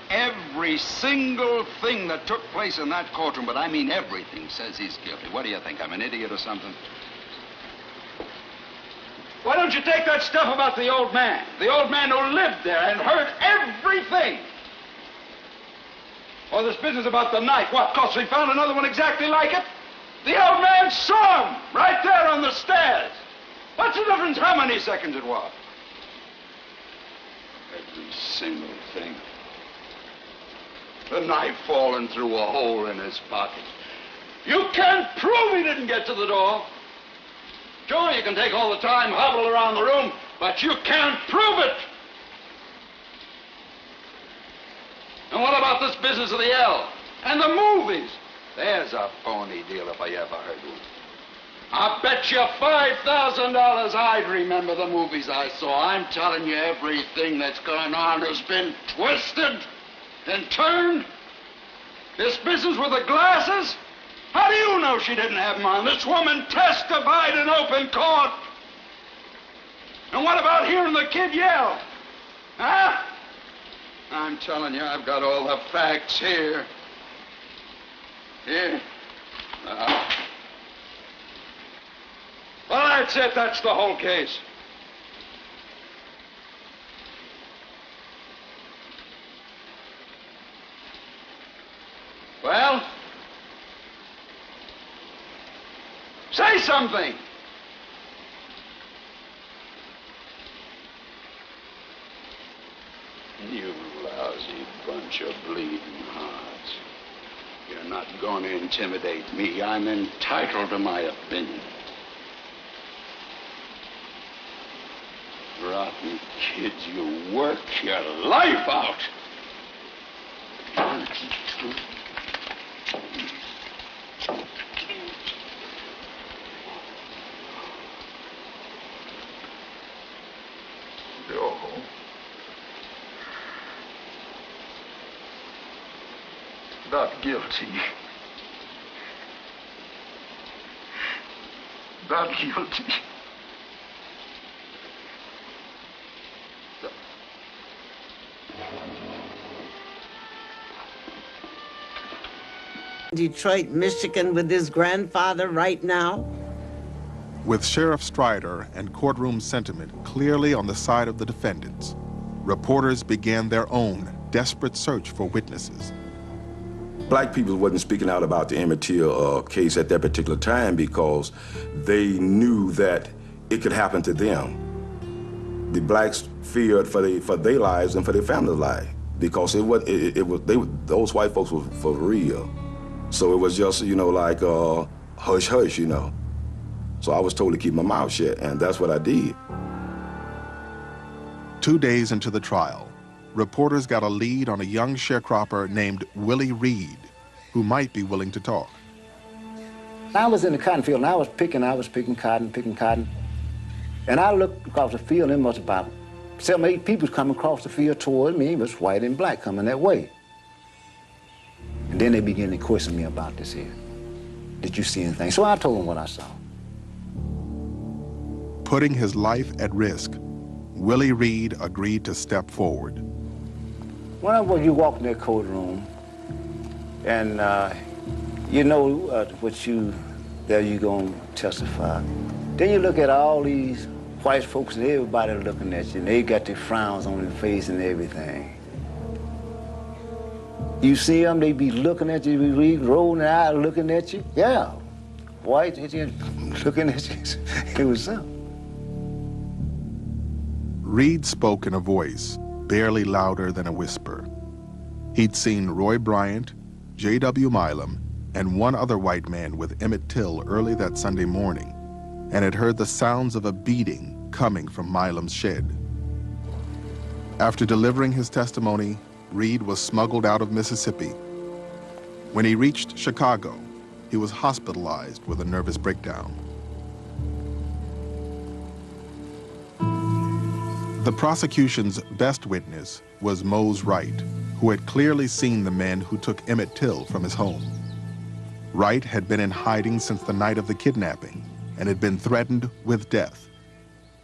Every single thing that took place in that courtroom, but I mean everything, says he's guilty. What do you think? I'm an idiot or something? Why don't you take that stuff about the old man who lived there and heard everything? Or this business about the knife. What, 'cause we found another one exactly like it? The old man saw him right there on the stairs. What's the difference how many seconds it was? Every single thing. The knife falling through a hole in his pocket. You can't prove he didn't get to the door. Sure, you can take all the time, hobble around the room, but you can't prove it. And what about this business of the L? And the movies? There's a phony deal if I ever heard one. I bet you $5,000 I'd remember the movies I saw. I'm telling you, everything that's going on has been twisted and turned. This business with the glasses? How do you know she didn't have them on? This woman testified in open court. And what about hearing the kid yell? Huh? I'm telling you, I've got all the facts here. Here. Well, that's it. That's the whole case. something. You lousy bunch of bleeding hearts. You're not going to intimidate me. I'm entitled to my opinion. Rotten kids, you work your life out. No. Not guilty. Not guilty. Detroit, Michigan with his grandfather right now? With Sheriff Strider and courtroom sentiment clearly on the side of the defendants, reporters began their own desperate search for witnesses. Black people wasn't speaking out about the Emmett Till case at that particular time because they knew that it could happen to them. The blacks feared for their lives and for their family's life because those white folks were for real. So it was just, like hush hush, So I was told to keep my mouth shut, and that's what I did. 2 days into the trial, reporters got a lead on a young sharecropper named Willie Reed, who might be willing to talk. I was in the cotton field, and I was picking cotton. And I looked across the field, and there was about 7 or 8 people coming across the field toward me. It was white and black coming that way. And then they began to question me about this here. Did you see anything? So I told them what I saw. Putting his life at risk, Willie Reed agreed to step forward. Whenever you walk in that courtroom, and there you gonna testify. Then you look at all these white folks and everybody looking at you, and they got their frowns on their face and everything. You see them, they be looking at you, be rolling their eyes looking at you. Yeah, white, looking at you. It was something. Reed spoke in a voice barely louder than a whisper. He'd seen Roy Bryant, J.W. Milam, and one other white man with Emmett Till early that Sunday morning, and had heard the sounds of a beating coming from Milam's shed. After delivering his testimony, Reed was smuggled out of Mississippi. When he reached Chicago, he was hospitalized with a nervous breakdown. The prosecution's best witness was Mose Wright, who had clearly seen the men who took Emmett Till from his home. Wright had been in hiding since the night of the kidnapping and had been threatened with death.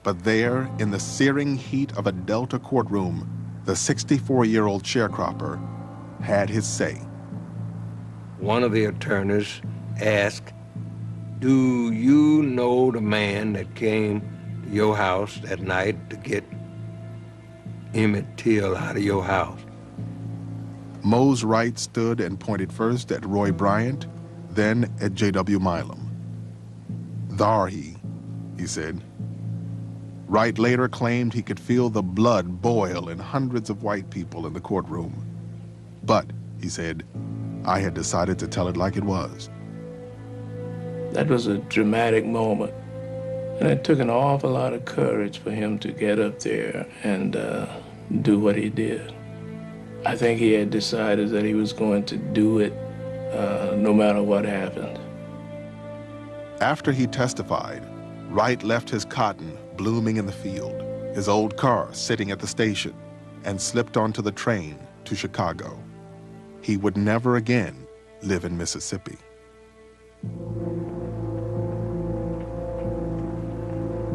But there, in the searing heat of a Delta courtroom, the 64-year-old sharecropper had his say. One of the attorneys asked, "Do you know the man that came to your house at night to get Emmett Till out of your house?" Mose Wright stood and pointed first at Roy Bryant, then at J.W. Milam. "Thar he said. Wright later claimed he could feel the blood boil in hundreds of white people in the courtroom. But, he said, I had decided to tell it like it was. That was a dramatic moment. And it took an awful lot of courage for him to get up there and do what he did. I think he had decided that he was going to do it no matter what happened. After he testified, Wright left his cotton blooming in the field, his old car sitting at the station, and slipped onto the train to Chicago. He would never again live in Mississippi.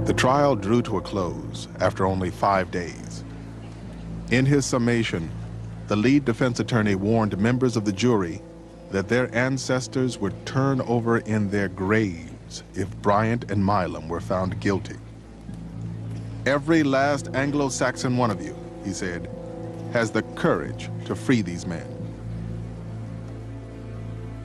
The trial drew to a close after only 5 days. In his summation, the lead defense attorney warned members of the jury that their ancestors would turn over in their graves if Bryant and Milam were found guilty. Every last Anglo-Saxon one of you, he said, has the courage to free these men.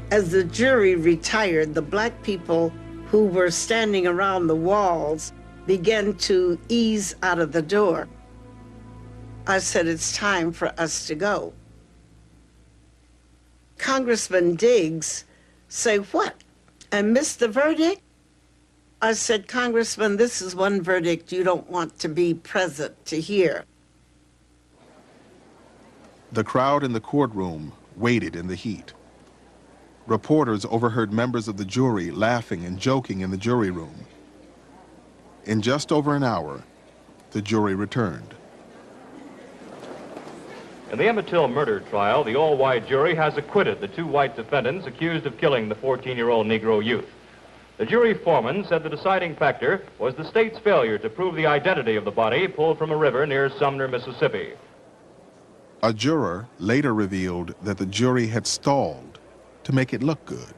As the jury retired, the black people who were standing around the walls began to ease out of the door. I said, it's time for us to go. Congressman Diggs said, what? And missed the verdict? I said, Congressman, this is one verdict you don't want to be present to hear. The crowd in the courtroom waited in the heat. Reporters overheard members of the jury laughing and joking in the jury room. In just over an hour, the jury returned. In the Emmett Till murder trial, the all-white jury has acquitted the 2 white defendants accused of killing the 14-year-old Negro youth. The jury foreman said the deciding factor was the state's failure to prove the identity of the body pulled from a river near Sumner, Mississippi. A juror later revealed that the jury had stalled to make it look good.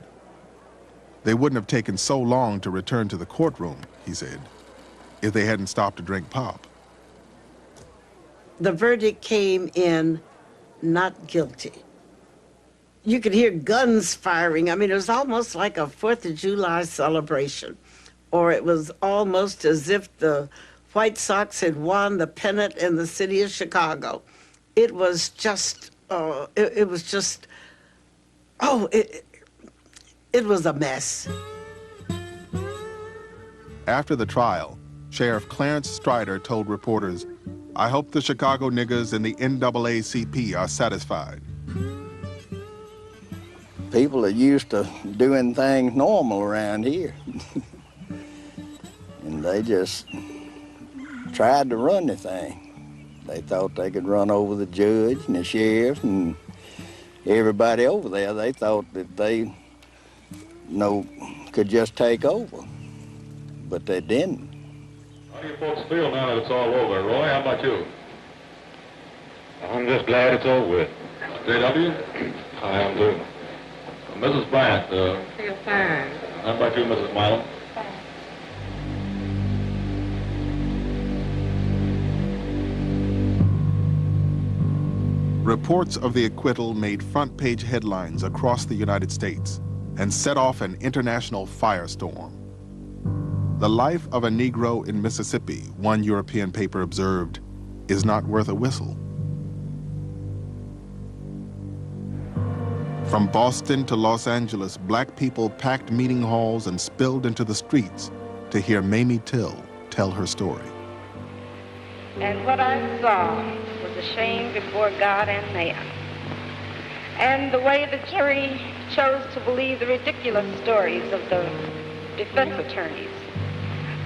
They wouldn't have taken so long to return to the courtroom, he said, if they hadn't stopped to drink pop. The verdict came in not guilty. You could hear guns firing. I mean, it was almost like a 4th of July celebration, or it was almost as if the White Sox had won the pennant in the city of Chicago. It was just, it was a mess. After the trial, Sheriff Clarence Strider told reporters, I hope the Chicago niggas and the NAACP are satisfied. People are used to doing things normal around here. And they just tried to run the thing. They thought they could run over the judge and the sheriff and everybody over there. They thought that they, could just take over, but they didn't. How do you folks feel now that it's all over? Roy, how about you? I'm just glad it's over with. J.W.? I am too. Mrs. Bryant, Feel fine. how about you, Mrs. Milam? Reports of the acquittal made front-page headlines across the United States and set off an international firestorm. The life of a Negro in Mississippi, one European paper observed, is not worth a whistle. From Boston to Los Angeles, black people packed meeting halls and spilled into the streets to hear Mamie Till tell her story. And what I saw was a shame before God and man. And the way the jury chose to believe the ridiculous stories of the defense attorneys.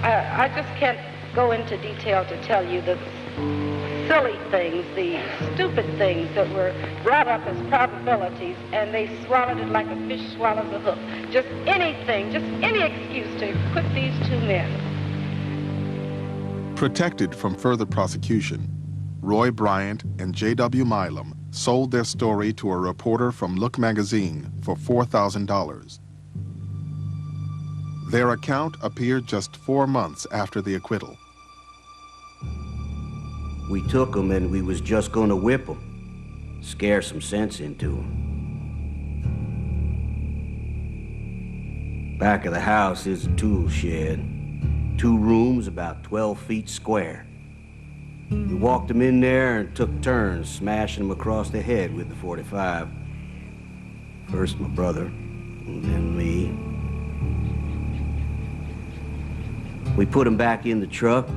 I just can't go into detail to tell you the silly things, the stupid things that were brought up as probabilities, and they swallowed it like a fish swallows a hook. Just anything, just any excuse to acquit these 2 men. Protected from further prosecution, Roy Bryant and J.W. Milam sold their story to a reporter from Look magazine for $4,000. Their account appeared just 4 months after the acquittal. We took them and we was just gonna whip them, scare some sense into them. Back of the house is a tool shed. 2 rooms about 12 feet square. We walked them in there and took turns smashing them across the head with the .45. First my brother, and then me. We put them back in the truck.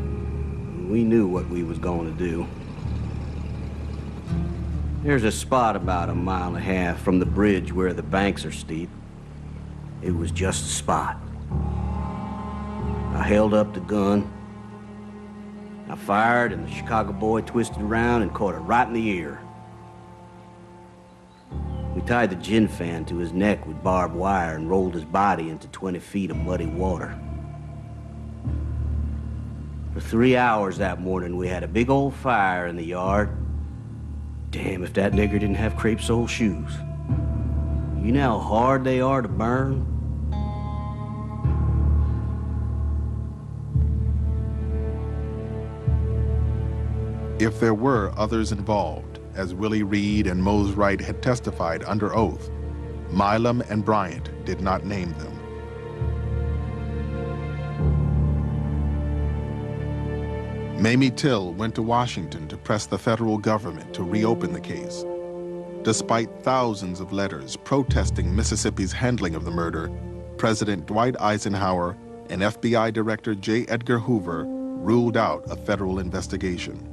We knew what we was going to do. There's a spot about 1.5 miles from the bridge where the banks are steep. It was just a spot. I held up the gun. I fired, and the Chicago boy twisted around and caught it right in the ear. We tied the gin fan to his neck with barbed wire and rolled his body into 20 feet of muddy water. For 3 hours that morning, we had a big old fire in the yard. Damn if that nigger didn't have crepe sole shoes. You know how hard they are to burn? If there were others involved, as Willie Reed and Mose Wright had testified under oath, Milam and Bryant did not name them. Mamie Till went to Washington to press the federal government to reopen the case. Despite thousands of letters protesting Mississippi's handling of the murder, President Dwight Eisenhower and FBI Director J. Edgar Hoover ruled out a federal investigation.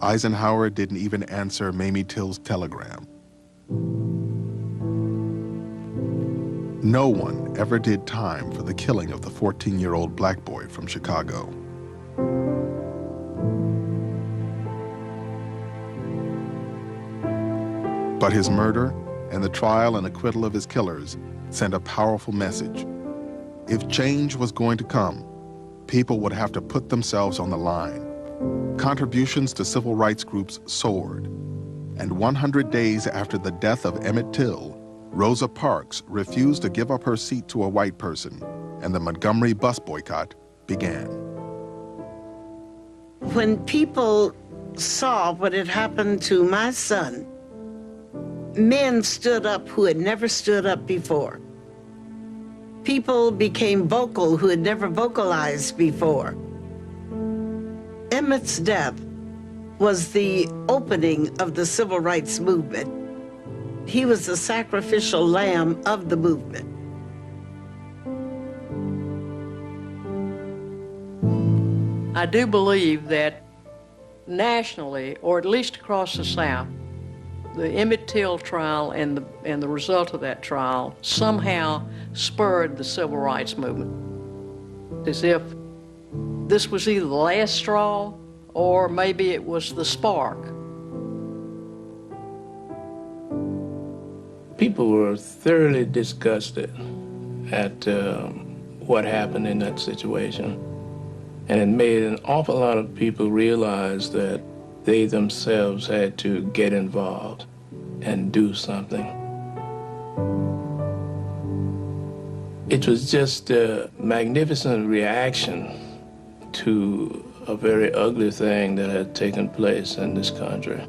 Eisenhower didn't even answer Mamie Till's telegram. No one ever did time for the killing of the 14-year-old black boy from Chicago. But his murder and the trial and acquittal of his killers sent a powerful message. If change was going to come, people would have to put themselves on the line. Contributions to civil rights groups soared. And 100 days after the death of Emmett Till, Rosa Parks refused to give up her seat to a white person, and the Montgomery bus boycott began. When people saw what had happened to my son, men stood up who had never stood up before. People became vocal who had never vocalized before. Emmett's death was the opening of the civil rights movement. He was the sacrificial lamb of the movement. I do believe that nationally, or at least across the South, the Emmett Till trial and the result of that trial somehow spurred the civil rights movement. As if this was either the last straw or maybe it was the spark. People were thoroughly disgusted at what happened in that situation. And it made an awful lot of people realize that they themselves had to get involved and do something. It was just a magnificent reaction to a very ugly thing that had taken place in this country.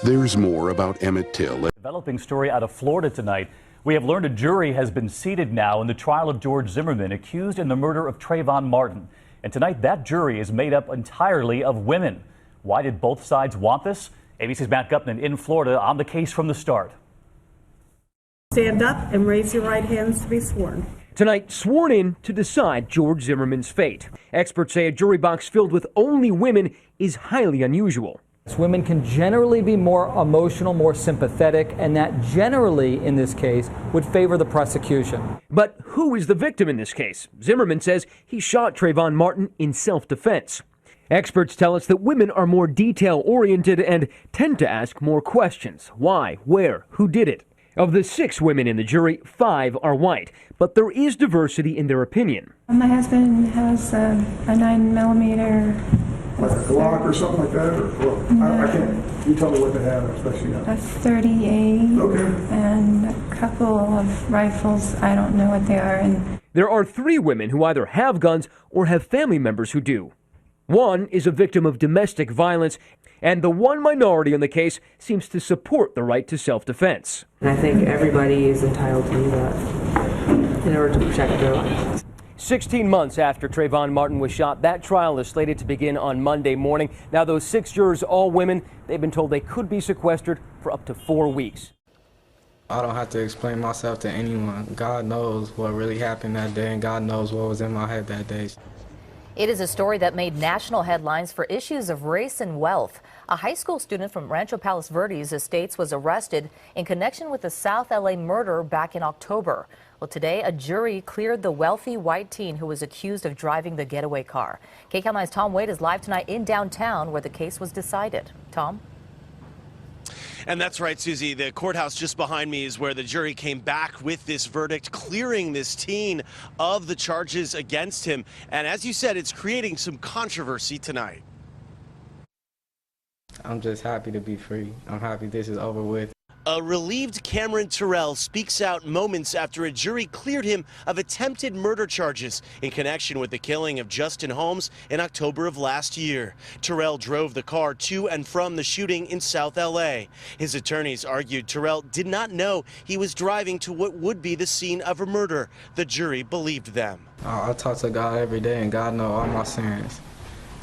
There's more about Emmett Till. Developing story out of Florida tonight. We have learned a jury has been seated now in the trial of George Zimmerman, accused in the murder of Trayvon Martin. And tonight that jury is made up entirely of women. Why did both sides want this? ABC's Matt Gupman in Florida on the case from the start. Stand up and raise your right hands to be sworn. Tonight, sworn in to decide George Zimmerman's fate. Experts say a jury box filled with only women is highly unusual. Women can generally be more emotional, more sympathetic, and that generally, in this case, would favor the prosecution. But who is the victim in this case? Zimmerman says he shot Trayvon Martin in self-defense. Experts tell us that women are more detail-oriented and tend to ask more questions. Why? Where? Who did it? Of the 6 women in the jury, 5 are white, but there is diversity in their opinion. My husband has a 9mm. Like a Glock or something like that? Or what? I can't. You tell me what they have, especially now. A 38. Okay. And a couple of rifles. I don't know what they are. And there are 3 women who either have guns or have family members who do. One is a victim of domestic violence, and the one minority in the case seems to support the right to self-defense. And I think everybody is entitled to do that in order to protect their lives. 16 months after Trayvon Martin was shot, that trial is slated to begin on Monday morning. Now, those 6 jurors, all women, they've been told they could be sequestered for up to 4 weeks. I don't have to explain myself to anyone. God knows what really happened that day, and God knows what was in my head that day. It is a story that made national headlines for issues of race and wealth. A high school student from Rancho Palos Verdes Estates was arrested in connection with the South LA murder back in October. Well, today a jury cleared the wealthy white teen who was accused of driving the getaway car. KCAL 9's Tom Wade is live tonight in downtown where the case was decided. Tom? And that's right, Susie. The courthouse just behind me is where the jury came back with this verdict, clearing this teen of the charges against him. And as you said, it's creating some controversy tonight. I'm just happy to be free. I'm happy this is over with. A relieved Cameron Terrell speaks out moments after a jury cleared him of attempted murder charges in connection with the killing of Justin Holmes in October of last year. Terrell drove the car to and from the shooting in South LA. His attorneys argued Terrell did not know he was driving to what would be the scene of a murder. The jury believed them. I talk to God every day, and God knows all my sins.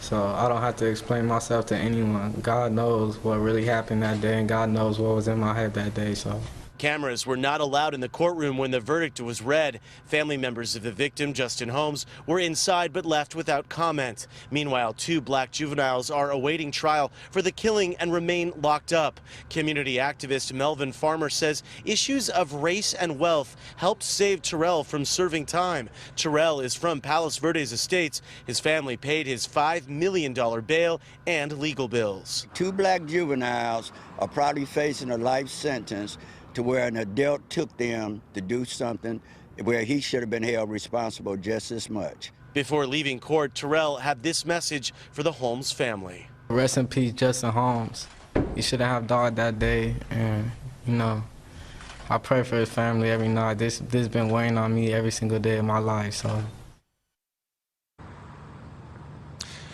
So I don't have to explain myself to anyone. God knows what really happened that day, and God knows what was in my head that day. So. Cameras were not allowed in the courtroom when the verdict was read. Family members of the victim, Justin Holmes, were inside but left without comment. Meanwhile, 2 black juveniles are awaiting trial for the killing and remain locked up. Community activist Melvin Farmer says issues of race and wealth helped save Terrell from serving time. Terrell is from Palos Verdes Estates. His family paid his $5 million bail and legal bills. 2 black juveniles are probably facing a life sentence to where an adult took them to do something where he should have been held responsible just as much. Before leaving court, Terrell had this message for the Holmes family. Rest in peace, Justin Holmes. He shouldn't have died that day, and you know, I pray for his family every night. This been weighing on me every single day of my life, so.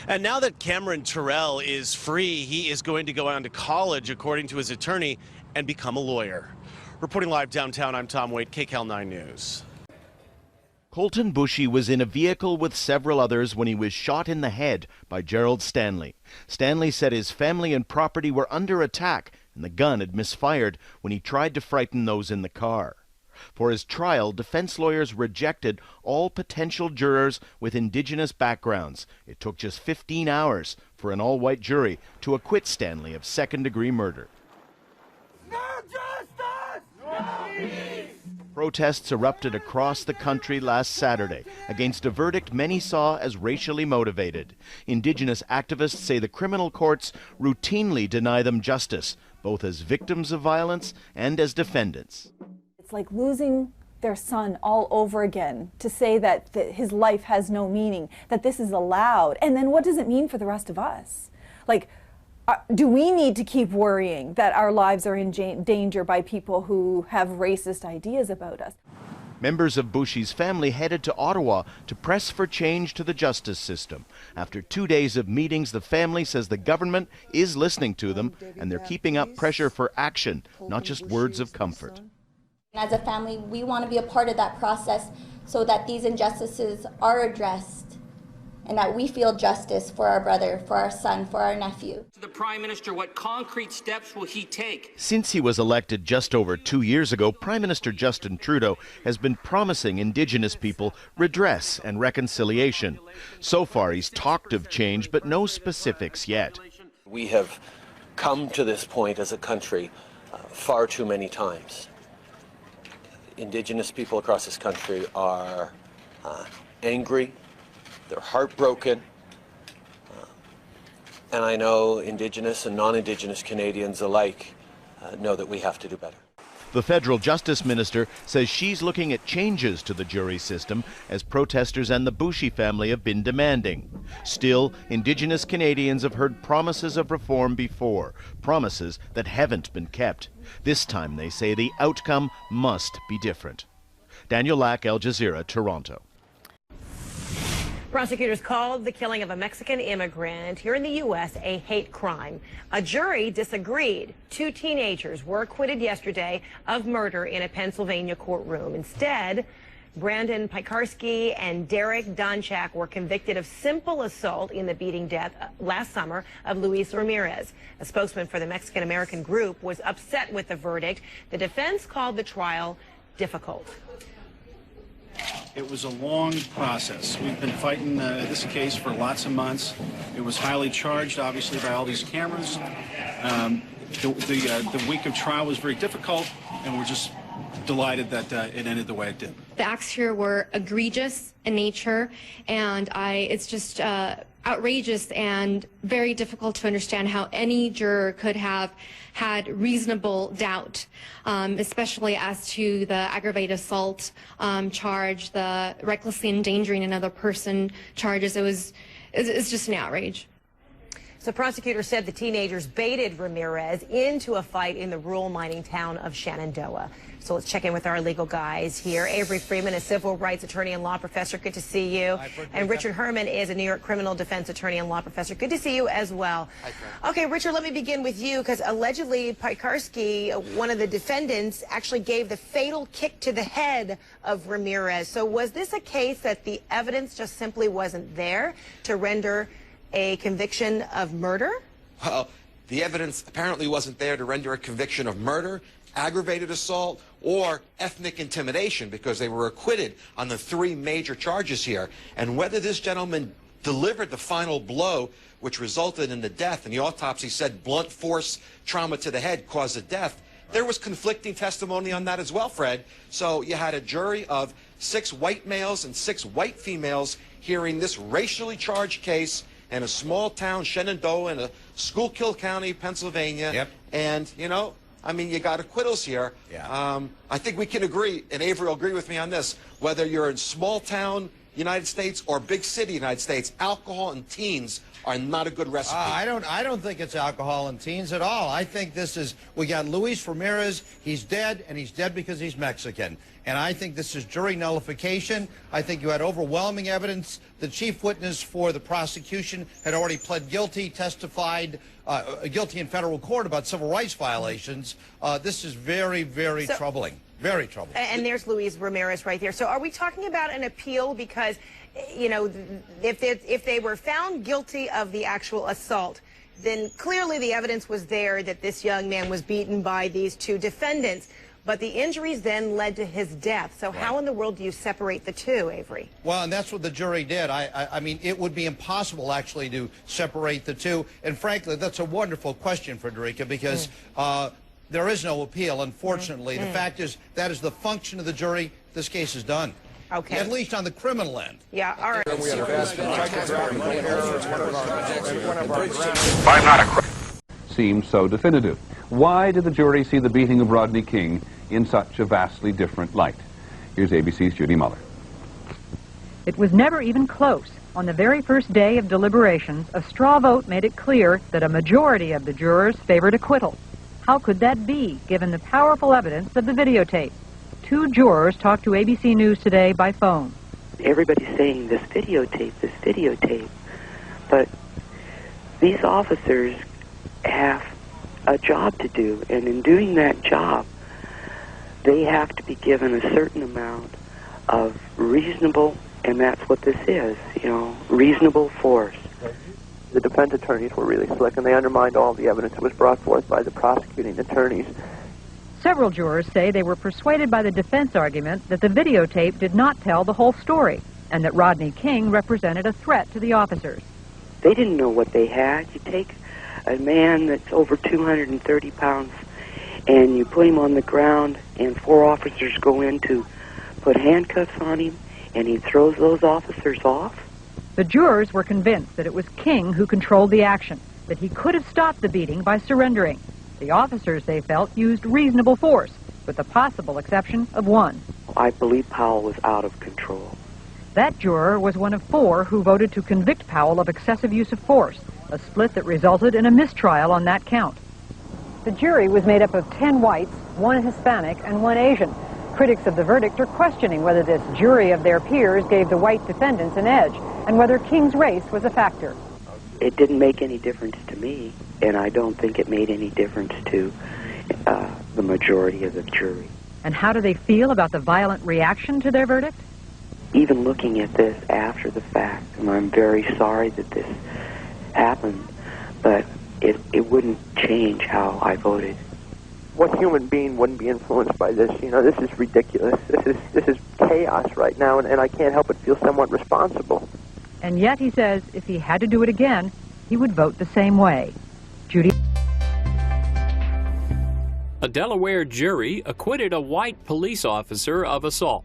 And now that Cameron Terrell is free, he is going to go on to college, according to his attorney, and become a lawyer. Reporting live downtown, I'm Tom Waite, KCAL 9 News. Colton Bushy was in a vehicle with several others when he was shot in the head by Gerald Stanley. Stanley said his family and property were under attack and the gun had misfired when he tried to frighten those in the car. For his trial, defense lawyers rejected all potential jurors with Indigenous backgrounds. It took just 15 hours for an all-white jury to acquit Stanley of second-degree murder. No justice! No peace! Protests erupted across the country last Saturday against a verdict many saw as racially motivated. Indigenous activists say the criminal courts routinely deny them justice, both as victims of violence and as defendants. It's like losing their son all over again, to say that his life has no meaning, that this is allowed. And then what does it mean for the rest of us? Like, do we need to keep worrying that our lives are in danger by people who have racist ideas about us? Members of Bushy's family headed to Ottawa to press for change to the justice system. After 2 days of meetings, the family says the government is listening to them and they're keeping up pressure for action, not just words of comfort. As a family, we want to be a part of that process so that these injustices are addressed and that we feel justice for our brother, for our son, for our nephew. To the Prime Minister, what concrete steps will he take? Since he was elected just over 2 years ago, Prime Minister Justin Trudeau has been promising Indigenous people redress and reconciliation. So far, he's talked of change, but no specifics yet. We have come to this point as a country far too many times. Indigenous people across this country are angry, they're heartbroken, and I know Indigenous and non-Indigenous Canadians alike know that we have to do better. The federal justice minister says she's looking at changes to the jury system as protesters and the Bushy family have been demanding. Still, Indigenous Canadians have heard promises of reform before, promises that haven't been kept. This time, they say, the outcome must be different. Daniel Lack, Al Jazeera, Toronto. Prosecutors called the killing of a Mexican immigrant here in the U.S. a hate crime. A jury disagreed. 2 teenagers were acquitted yesterday of murder in a Pennsylvania courtroom. Instead, Brandon Piekarski and Derek Donchak were convicted of simple assault in the beating death last summer of Luis Ramirez. A spokesman for the Mexican-American group was upset with the verdict. The defense called the trial difficult. It was a long process. We've been fighting this case for lots of months. It was highly charged, obviously, by all these cameras. The week of trial was very difficult, and we're just delighted that it ended the way it did. The acts here were egregious in nature, and it's just outrageous and very difficult to understand how any juror could have had reasonable doubt, especially as to the aggravated assault charge, the recklessly endangering another person charges. It's just an outrage. So prosecutors said the teenagers baited Ramirez into a fight in the rural mining town of Shenandoah. So let's check in with our legal guys here. Avery Freeman, a civil rights attorney and law professor. Good to see you. And Richard Herman is a New York criminal defense attorney and law professor. Good to see you as well. Okay, Richard, let me begin with you because allegedly Piekarski, one of the defendants, actually gave the fatal kick to the head of Ramirez. So was this a case that the evidence just simply wasn't there to render a conviction of murder? Well, the evidence apparently wasn't there to render a conviction of murder, aggravated assault, or ethnic intimidation because they were acquitted on the 3 major charges here. And whether this gentleman delivered the final blow, which resulted in the death, and the autopsy said blunt force trauma to the head caused the death, there was conflicting testimony on that as well, Fred. So you had a jury of 6 white males and 6 white females hearing this racially charged case in a small town, Shenandoah, in a Schuylkill County, Pennsylvania. Yep. And, you know, I mean, you got acquittals here. Yeah. I think we can agree, and Avery will agree with me on this, whether you're in small town United States or big city United States, alcohol and teens are not a good recipe. I don't think it's alcohol and teens at all. I think this is, we got Luis Ramirez, he's dead, and he's dead because he's Mexican. And I think this is jury nullification. I think you had overwhelming evidence. The chief witness for the prosecution had already pled guilty, testified guilty in federal court about civil rights violations. This is very, very troubling. Very troubling. And there's Luis Ramirez right there. So are we talking about an appeal? Because, you know, if they were found guilty of the actual assault, then clearly the evidence was there that this young man was beaten by these 2 defendants. But the injuries then led to his death. So how in the world do you separate the 2, Avery? Well, and that's what the jury did. I mean, it would be impossible, actually, to separate the 2. And frankly, that's a wonderful question, Frederica, because there is no appeal, unfortunately. The fact is, that is the function of the jury. This case is done. Okay. At least on the criminal end. Yeah, all right. Seems so definitive. Why did the jury see the beating of Rodney King in such a vastly different light? Here's ABC's Judy Muller. It was never even close. On the very first day of deliberations, a straw vote made it clear that a majority of the jurors favored acquittal. How could that be, given the powerful evidence of the videotape? 2 jurors talked to ABC News Today by phone. Everybody's saying this videotape, but these officers have a job to do, and in doing that job, they have to be given a certain amount of reasonable, and that's what this is, you know, reasonable force. The defense attorneys were really slick, and they undermined all the evidence that was brought forth by the prosecuting attorneys. Several jurors say they were persuaded by the defense argument that the videotape did not tell the whole story, and that Rodney King represented a threat to the officers. They didn't know what they had. You take a man that's over 230 pounds, and you put him on the ground, and 4 officers go in to put handcuffs on him, and he throws those officers off. The jurors were convinced that it was King who controlled the action, that he could have stopped the beating by surrendering. The officers, they felt, used reasonable force, with the possible exception of 1. I believe Powell was out of control. That juror was one of 4 who voted to convict Powell of excessive use of force, a split that resulted in a mistrial on that count. The jury was made up of 10 whites, 1 Hispanic, and 1 Asian. Critics of the verdict are questioning whether this jury of their peers gave the white defendants an edge, and whether King's race was a factor. It didn't make any difference to me, and I don't think it made any difference to the majority of the jury. And how do they feel about the violent reaction to their verdict? Even looking at this after the fact, and I'm very sorry that this happened, but it wouldn't change how I voted. What human being wouldn't be influenced by this? You know, this is ridiculous. This is chaos right now, and I can't help but feel somewhat responsible. And yet, he says, if he had to do it again, he would vote the same way. Judy. A Delaware jury acquitted a white police officer of assault.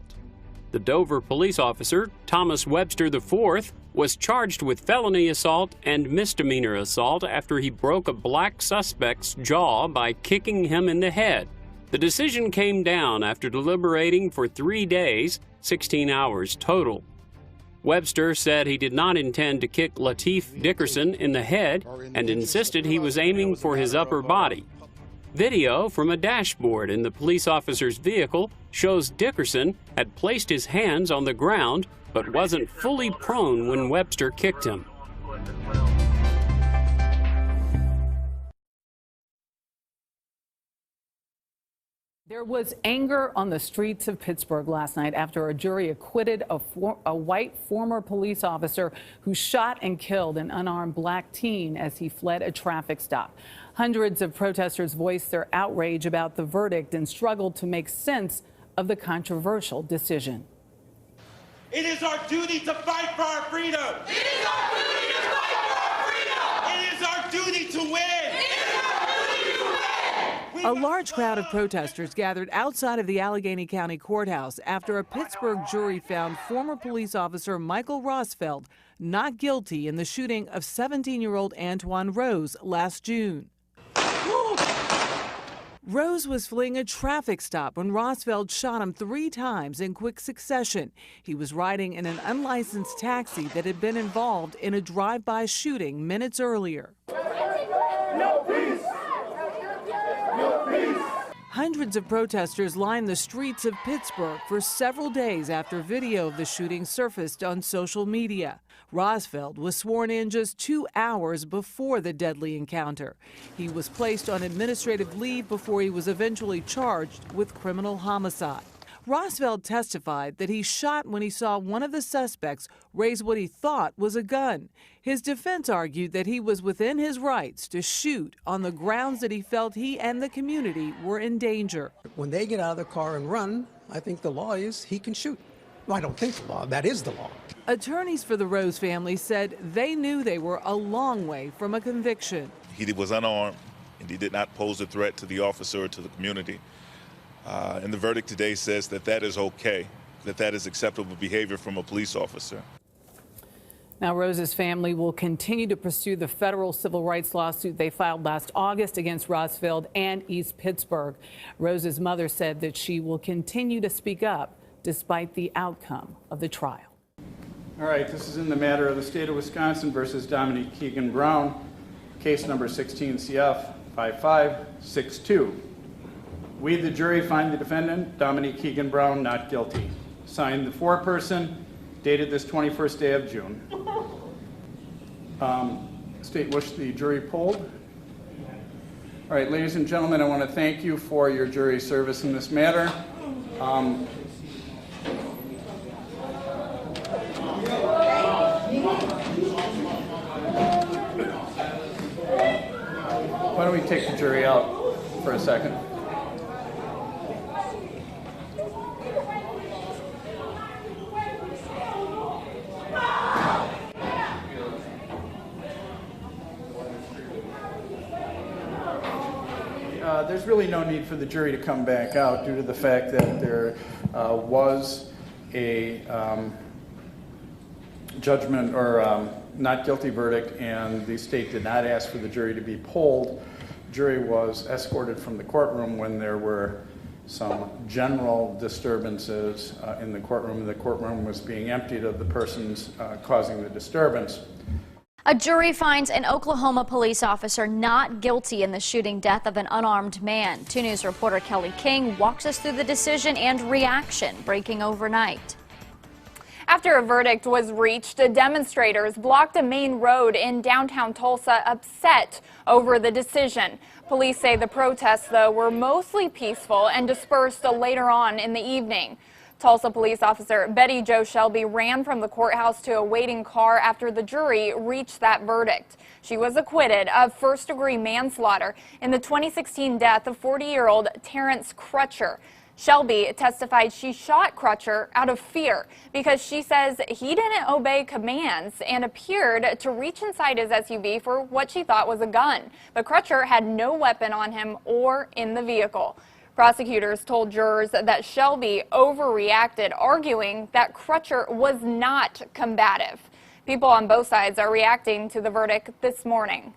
The Dover police officer, Thomas Webster IV, was charged with felony assault and misdemeanor assault after he broke a black suspect's jaw by kicking him in the head. The decision came down after deliberating for 3 days, 16 hours total. Webster said he did not intend to kick Lateef Dickerson in the head and insisted he was aiming for his upper body. Video from a dashboard in the police officer's vehicle shows Dickerson had placed his hands on the ground but wasn't fully prone when Webster kicked him. There was anger on the streets of Pittsburgh last night after a jury acquitted a white former police officer who shot and killed an unarmed black teen as he fled a traffic stop. Hundreds of protesters voiced their outrage about the verdict and struggled to make sense of the controversial decision. It is our duty to fight for our freedom. It is our duty to fight for our freedom. It is our duty to win. A large crowd of protesters gathered outside of the Allegheny County Courthouse after a Pittsburgh jury found former police officer Michael Rosfeld not guilty in the shooting of 17-year-old Antoine Rose last June. Rose was fleeing a traffic stop when Rosfeld shot him 3 times in quick succession. He was riding in an unlicensed taxi that had been involved in a drive-by shooting minutes earlier. No peace! No peace! Hundreds of protesters lined the streets of Pittsburgh for several days after video of the shooting surfaced on social media. Rosfeld was sworn in just 2 hours before the deadly encounter. He was placed on administrative leave before he was eventually charged with criminal homicide. Rosfeld testified that he shot when he saw one of the suspects raise what he thought was a gun. His defense argued that he was within his rights to shoot on the grounds that he felt he and the community were in danger. When they get out of the car and run, I think the law is he can shoot. Well, I don't think the law, that is the law. Attorneys for the Rose family said they knew they were a long way from a conviction. He was unarmed and he did not pose a threat to the officer or to the community. And the verdict today says that that is okay, that is acceptable behavior from a police officer. Now, Rose's family will continue to pursue the federal civil rights lawsuit they filed last August against Rosfeld and East Pittsburgh. Rose's mother said that she will continue to speak up despite the outcome of the trial. All right, this is in the matter of the state of Wisconsin versus Dominique Keegan Brown, case number 16 CF 5562. We, the jury, find the defendant, Dominique Keegan Brown, not guilty. Signed, the foreperson, dated this 21st day of June. State wish the jury polled. All right, ladies and gentlemen, I want to thank you for your jury service in this matter. Why don't we take the jury out for a second? There's really no need for the jury to come back out due to the fact that there was a judgment or not guilty verdict, and the state did not ask for the jury to be polled. The jury was escorted from the courtroom when there were some general disturbances in the courtroom. The courtroom was being emptied of the persons causing the disturbance. A jury finds an Oklahoma police officer not guilty in the shooting death of an unarmed man. 2 News reporter Kelly King walks us through the decision and reaction breaking overnight. After a verdict was reached, demonstrators blocked a main road in downtown Tulsa, upset over the decision. Police say the protests, though, were mostly peaceful and dispersed later on in the evening. Tulsa police officer Betty Jo Shelby ran from the courthouse to a waiting car after the jury reached that verdict. She was acquitted of first-degree manslaughter in the 2016 death of 40-year-old Terrence Crutcher. Shelby testified she shot Crutcher out of fear because she says he didn't obey commands and appeared to reach inside his SUV for what she thought was a gun. But Crutcher had no weapon on him or in the vehicle. Prosecutors told jurors that Shelby overreacted, arguing that Crutcher was not combative. People on both sides are reacting to the verdict this morning.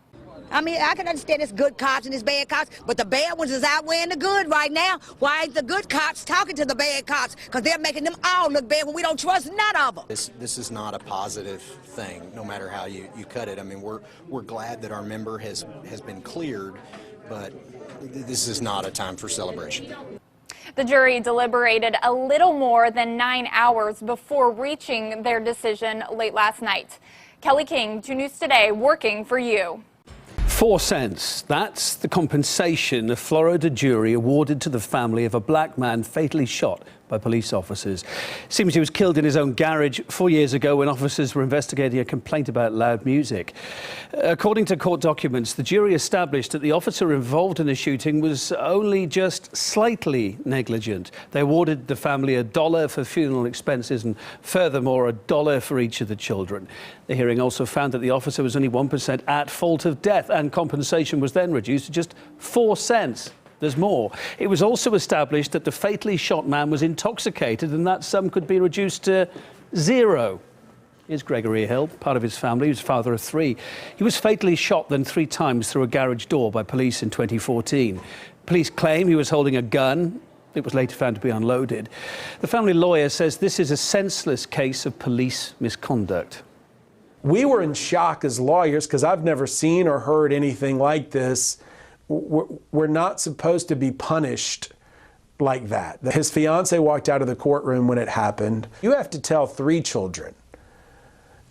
I mean, I can understand it's good cops and it's bad cops, but the bad ones is outweighing the good right now. Why ain't the good cops talking to the bad cops? Because they're making them all look bad when we don't trust none of them. This is not a positive thing, no matter how you cut it. I mean, we're glad that our member has been cleared, but this is not a time for celebration. The jury deliberated a little more than 9 hours before reaching their decision late last night. Kelly King, 2 News Today, working for you. 4 cents. That's the compensation a Florida jury awarded to the family of a black man fatally shot by police officers. Seems he was killed in his own garage 4 years ago when officers were investigating a complaint about loud music. According to court documents, the jury established that the officer involved in the shooting was only just slightly negligent. They awarded the family $1 for funeral expenses and furthermore $1 for each of the children. The hearing also found that the officer was only 1% at fault of death, and compensation was then reduced to just 4 cents. There's more. It was also established that the fatally shot man was intoxicated and that sum could be reduced to 0. Here's Gregory Hill, part of his family. He was father of 3. He was fatally shot then 3 times through a garage door by police in 2014. Police claim he was holding a gun. It was later found to be unloaded. The family lawyer says this is a senseless case of police misconduct. We were in shock as lawyers because I've never seen or heard anything like this. We're not supposed to be punished like that. His fiance walked out of the courtroom when it happened. You have to tell 3 children,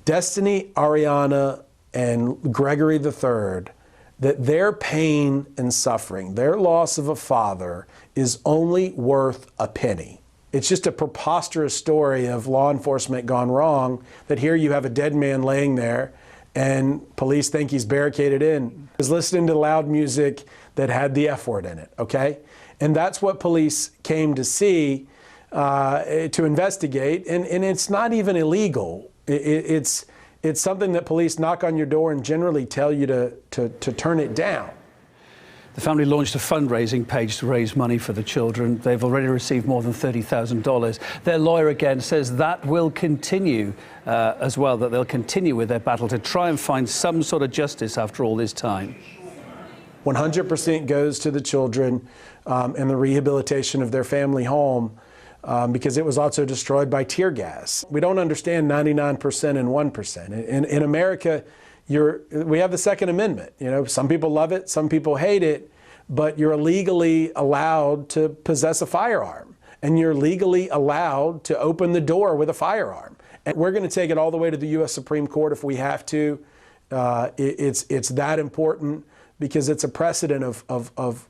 Destiny, Ariana, and Gregory III, that their pain and suffering, their loss of a father, is only worth a penny. It's just a preposterous story of law enforcement gone wrong, that here you have a dead man laying there and police think he's barricaded in. He was listening to loud music that had the F word in it, okay? And that's what police came to see, to investigate, and it's not even illegal. It's something that police knock on your door and generally tell you to turn it down. The family launched a fundraising page to raise money for the children. They've already received more than $30,000. Their lawyer again says that will continue as well, that they'll continue with their battle to try and find some sort of justice after all this time. 100% goes to the children and the rehabilitation of their family home because it was also destroyed by tear gas. We don't understand 99% and 1%. In America, we have the Second Amendment. You know, some people love it, some people hate it, but you're legally allowed to possess a firearm, and you're legally allowed to open the door with a firearm. And we're going to take it all the way to the U.S. Supreme Court if we have to. It's that important because it's a precedent of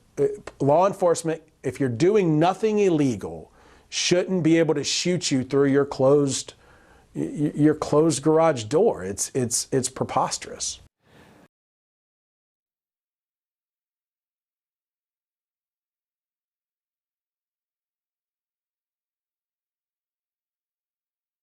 law enforcement. If you're doing nothing illegal, shouldn't be able to shoot you through your closed garage door. It's preposterous.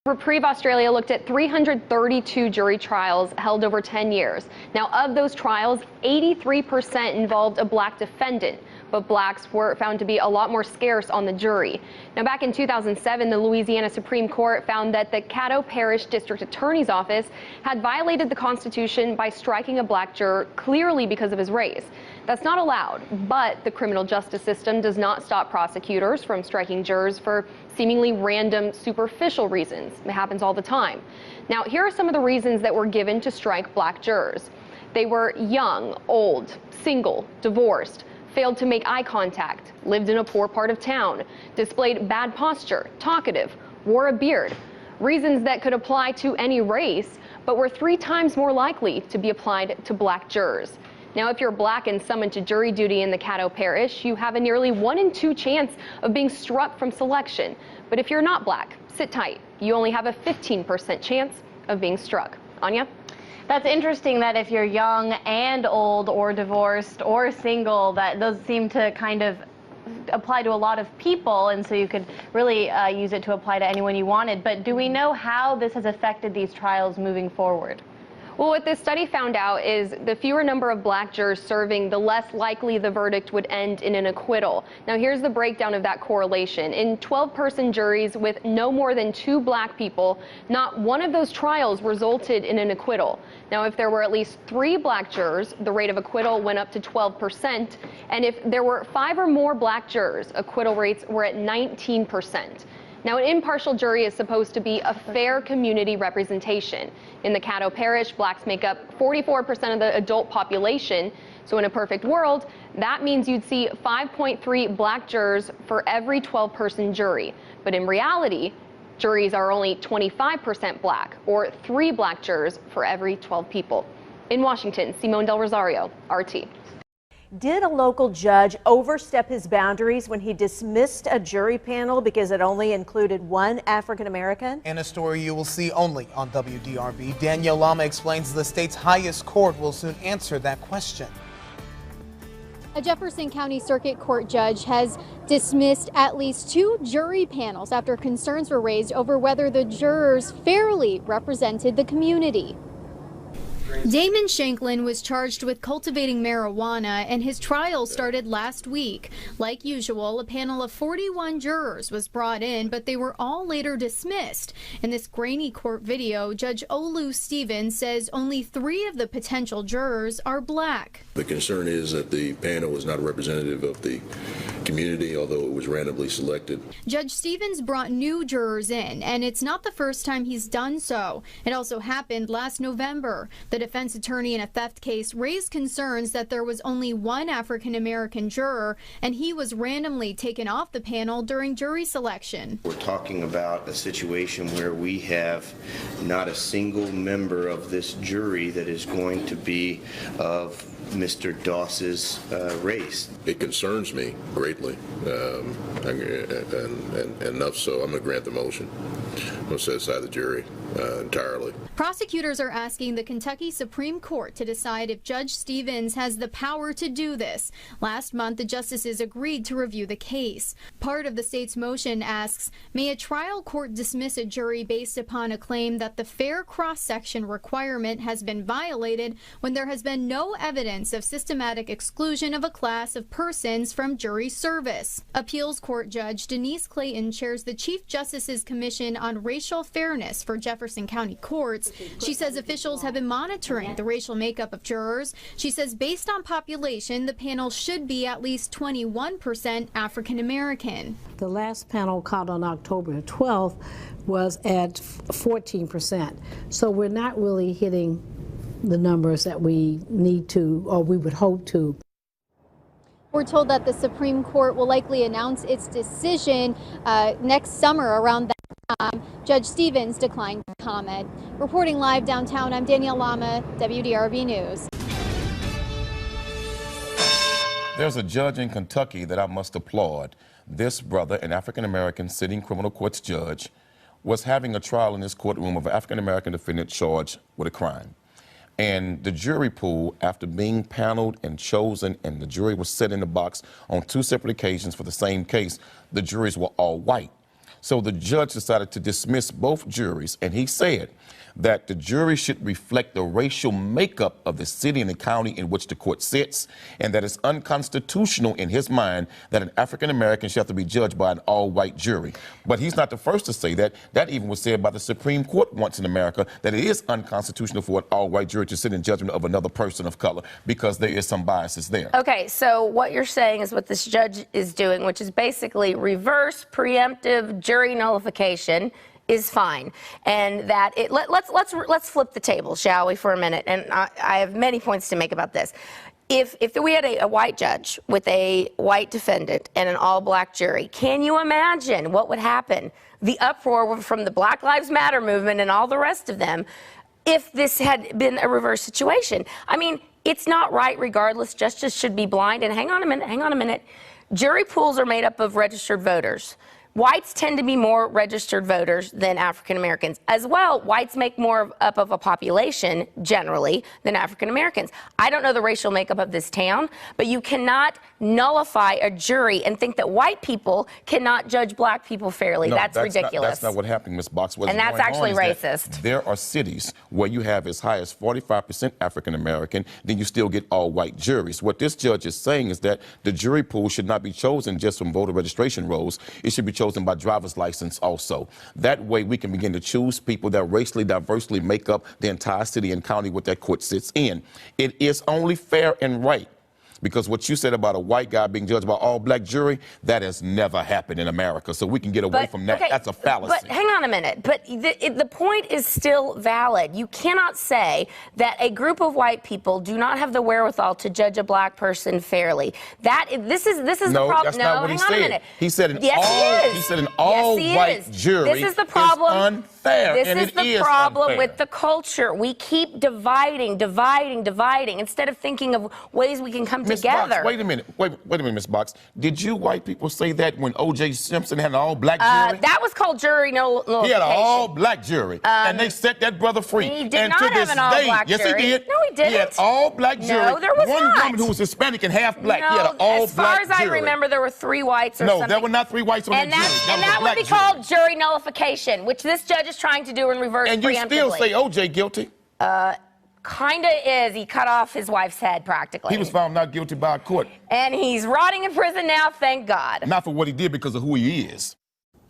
Reprieve Australia looked at 332 jury trials held over 10 years. Now, of those trials, 83% involved a black defendant, but blacks were found to be a lot more scarce on the jury. Now, back in 2007, the Louisiana Supreme Court found that the Caddo Parish District Attorney's Office had violated the Constitution by striking a black juror clearly because of his race. That's not allowed, but the criminal justice system does not stop prosecutors from striking jurors for seemingly random, superficial reasons. It happens all the time. Now, here are some of the reasons that were given to strike black jurors. They were young, old, single, divorced, failed to make eye contact, lived in a poor part of town, displayed bad posture, talkative, wore a beard. Reasons that could apply to any race, but were 3 times more likely to be applied to black jurors. Now, if you're black and summoned to jury duty in the Caddo Parish, you have a nearly 1 in 2 chance of being struck from selection. But if you're not black, sit tight. You only have a 15% chance of being struck. Anya? That's interesting that if you're young and old or divorced or single, that those seem to kind of apply to a lot of people, and so you could really use it to apply to anyone you wanted. But do we know how this has affected these trials moving forward? Well, what this study found out is the fewer number of black jurors serving, the less likely the verdict would end in an acquittal. Now, here's the breakdown of that correlation. In 12-person juries with no more than 2 black people, not one of those trials resulted in an acquittal. Now, if there were at least 3 black jurors, the rate of acquittal went up to 12%. And if there were 5 or more black jurors, acquittal rates were at 19%. Now, an impartial jury is supposed to be a fair community representation. In the Caddo Parish, blacks make up 44% of the adult population. So in a perfect world, that means you'd see 5.3 black jurors for every 12-person jury. But in reality, juries are only 25% black, or 3 black jurors for every 12 people. In Washington, Simone Del Rosario, RT. Did a local judge overstep his boundaries when he dismissed a jury panel because it only included one African American? In a story you will see only on WDRB, Danielle Lama explains the state's highest court will soon answer that question. A Jefferson County Circuit Court judge has dismissed at least 2 jury panels after concerns were raised over whether the jurors fairly represented the community. Damon Shanklin was charged with cultivating marijuana, and his trial started last week. Like usual, a panel of 41 jurors was brought in, but they were all later dismissed. In this grainy court video, Judge Olu Stevens says only 3 of the potential jurors are black. The concern is that the panel was not representative of the community, although it was randomly selected. Judge Stevens brought new jurors in, and it's not the first time he's done so. It also happened last November. The defense attorney in a theft case raised concerns that there was only one African American juror, and he was randomly taken off the panel during jury selection. We're talking about a situation where we have not a single member of this jury that is going to be of Mr. Doss's race. It concerns me greatly, and enough so I'm going to grant the motion. I'm going to set aside the jury entirely. Prosecutors are asking the Kentucky Supreme Court to decide if Judge Stevens has the power to do this. Last month, the justices agreed to review the case. Part of the state's motion asks, may a trial court dismiss a jury based upon a claim that the fair cross-section requirement has been violated when there has been no evidence of systematic exclusion of a class of persons from jury service. Appeals Court Judge Denise Clayton chairs the Chief Justice's Commission on Racial Fairness for Jefferson County Courts. She says officials have been monitoring the racial makeup of jurors. She says based on population, the panel should be at least 21% African American. The last panel called on October 12th was at 14%. So we're not really hitting the numbers that we need to, or we would hope to. We're told that the Supreme Court will likely announce its decision next summer around that time. Judge Stevens declined to comment. Reporting live downtown, I'm Danielle Lama, WDRB News. There's a judge in Kentucky that I must applaud. This brother, an African-American sitting criminal courts judge, was having a trial in this courtroom of an African-American defendant charged with a crime. And the jury pool, after being paneled and chosen, and the jury was set in the box on 2 separate occasions for the same case, the juries were all white. So the judge decided to dismiss both juries, and he said that the jury should reflect the racial makeup of the city and the county in which the court sits, and that it's unconstitutional in his mind that an African American should have to be judged by an all-white jury. But he's not the first to say that. That even was said by the Supreme Court once in America, that it is unconstitutional for an all-white jury to sit in judgment of another person of color because there is some biases there. Okay, so what you're saying is what this judge is doing, which is basically reverse preemptive jury nullification, is fine, and that let's flip the table, shall we, for a minute? And I have many points to make about this. If we had a white judge with a white defendant and an all-black jury, can you imagine what would happen? The uproar from the Black Lives Matter movement and all the rest of them, if this had been a reverse situation. I mean, it's not right regardless. Justice should be blind. And hang on a minute. Jury pools are made up of registered voters. Whites tend to be more registered voters than African Americans. As well, whites make more up of a population, generally, than African Americans. I don't know the racial makeup of this town, but you cannot nullify a jury and think that white people cannot judge black people fairly. No, that's ridiculous. That's not what happened, Ms. Box. And that's actually racist. There are cities where you have as high as 45% African American, then you still get all white juries. What this judge is saying is that the jury pool should not be chosen just from voter registration rolls. It should be chosen by driver's license also. That way we can begin to choose people that racially diversely make up the entire city and county what that court sits in. It is only fair and right. Because what you said about a white guy being judged by all black jury, that has never happened in America. So we can get away from that. Okay, that's a fallacy. But hang on a minute. But the point is still valid. You cannot say that a group of white people do not have the wherewithal to judge a black person fairly. This is the problem. That's not what he said. He said an all white jury this is the problem. Is unfair. This and is it the is problem unfair. with the culture. We keep dividing instead of thinking of ways we can come together. Box, wait a minute, Ms. Box. Did you white people say that when O.J. Simpson had an all-black jury? That was called jury nullification. He had an all-black jury, and they set that brother free. He did and not to have this an all-black day, jury. Yes, he did. No, he didn't. He had all-black jury. No, there was One not. woman who was Hispanic and half black. No, he had an all-black as far as I jury. remember, there were 3 whites or no, something. there were not 3 whites on that jury. That would be called jury nullification, which this judge is trying to do in reverse and you preemptively. still say O.J. guilty? Kinda is. He cut off his wife's head practically. He was found not guilty by a court. And he's rotting in prison now, thank God. Not for what he did, because of who he is.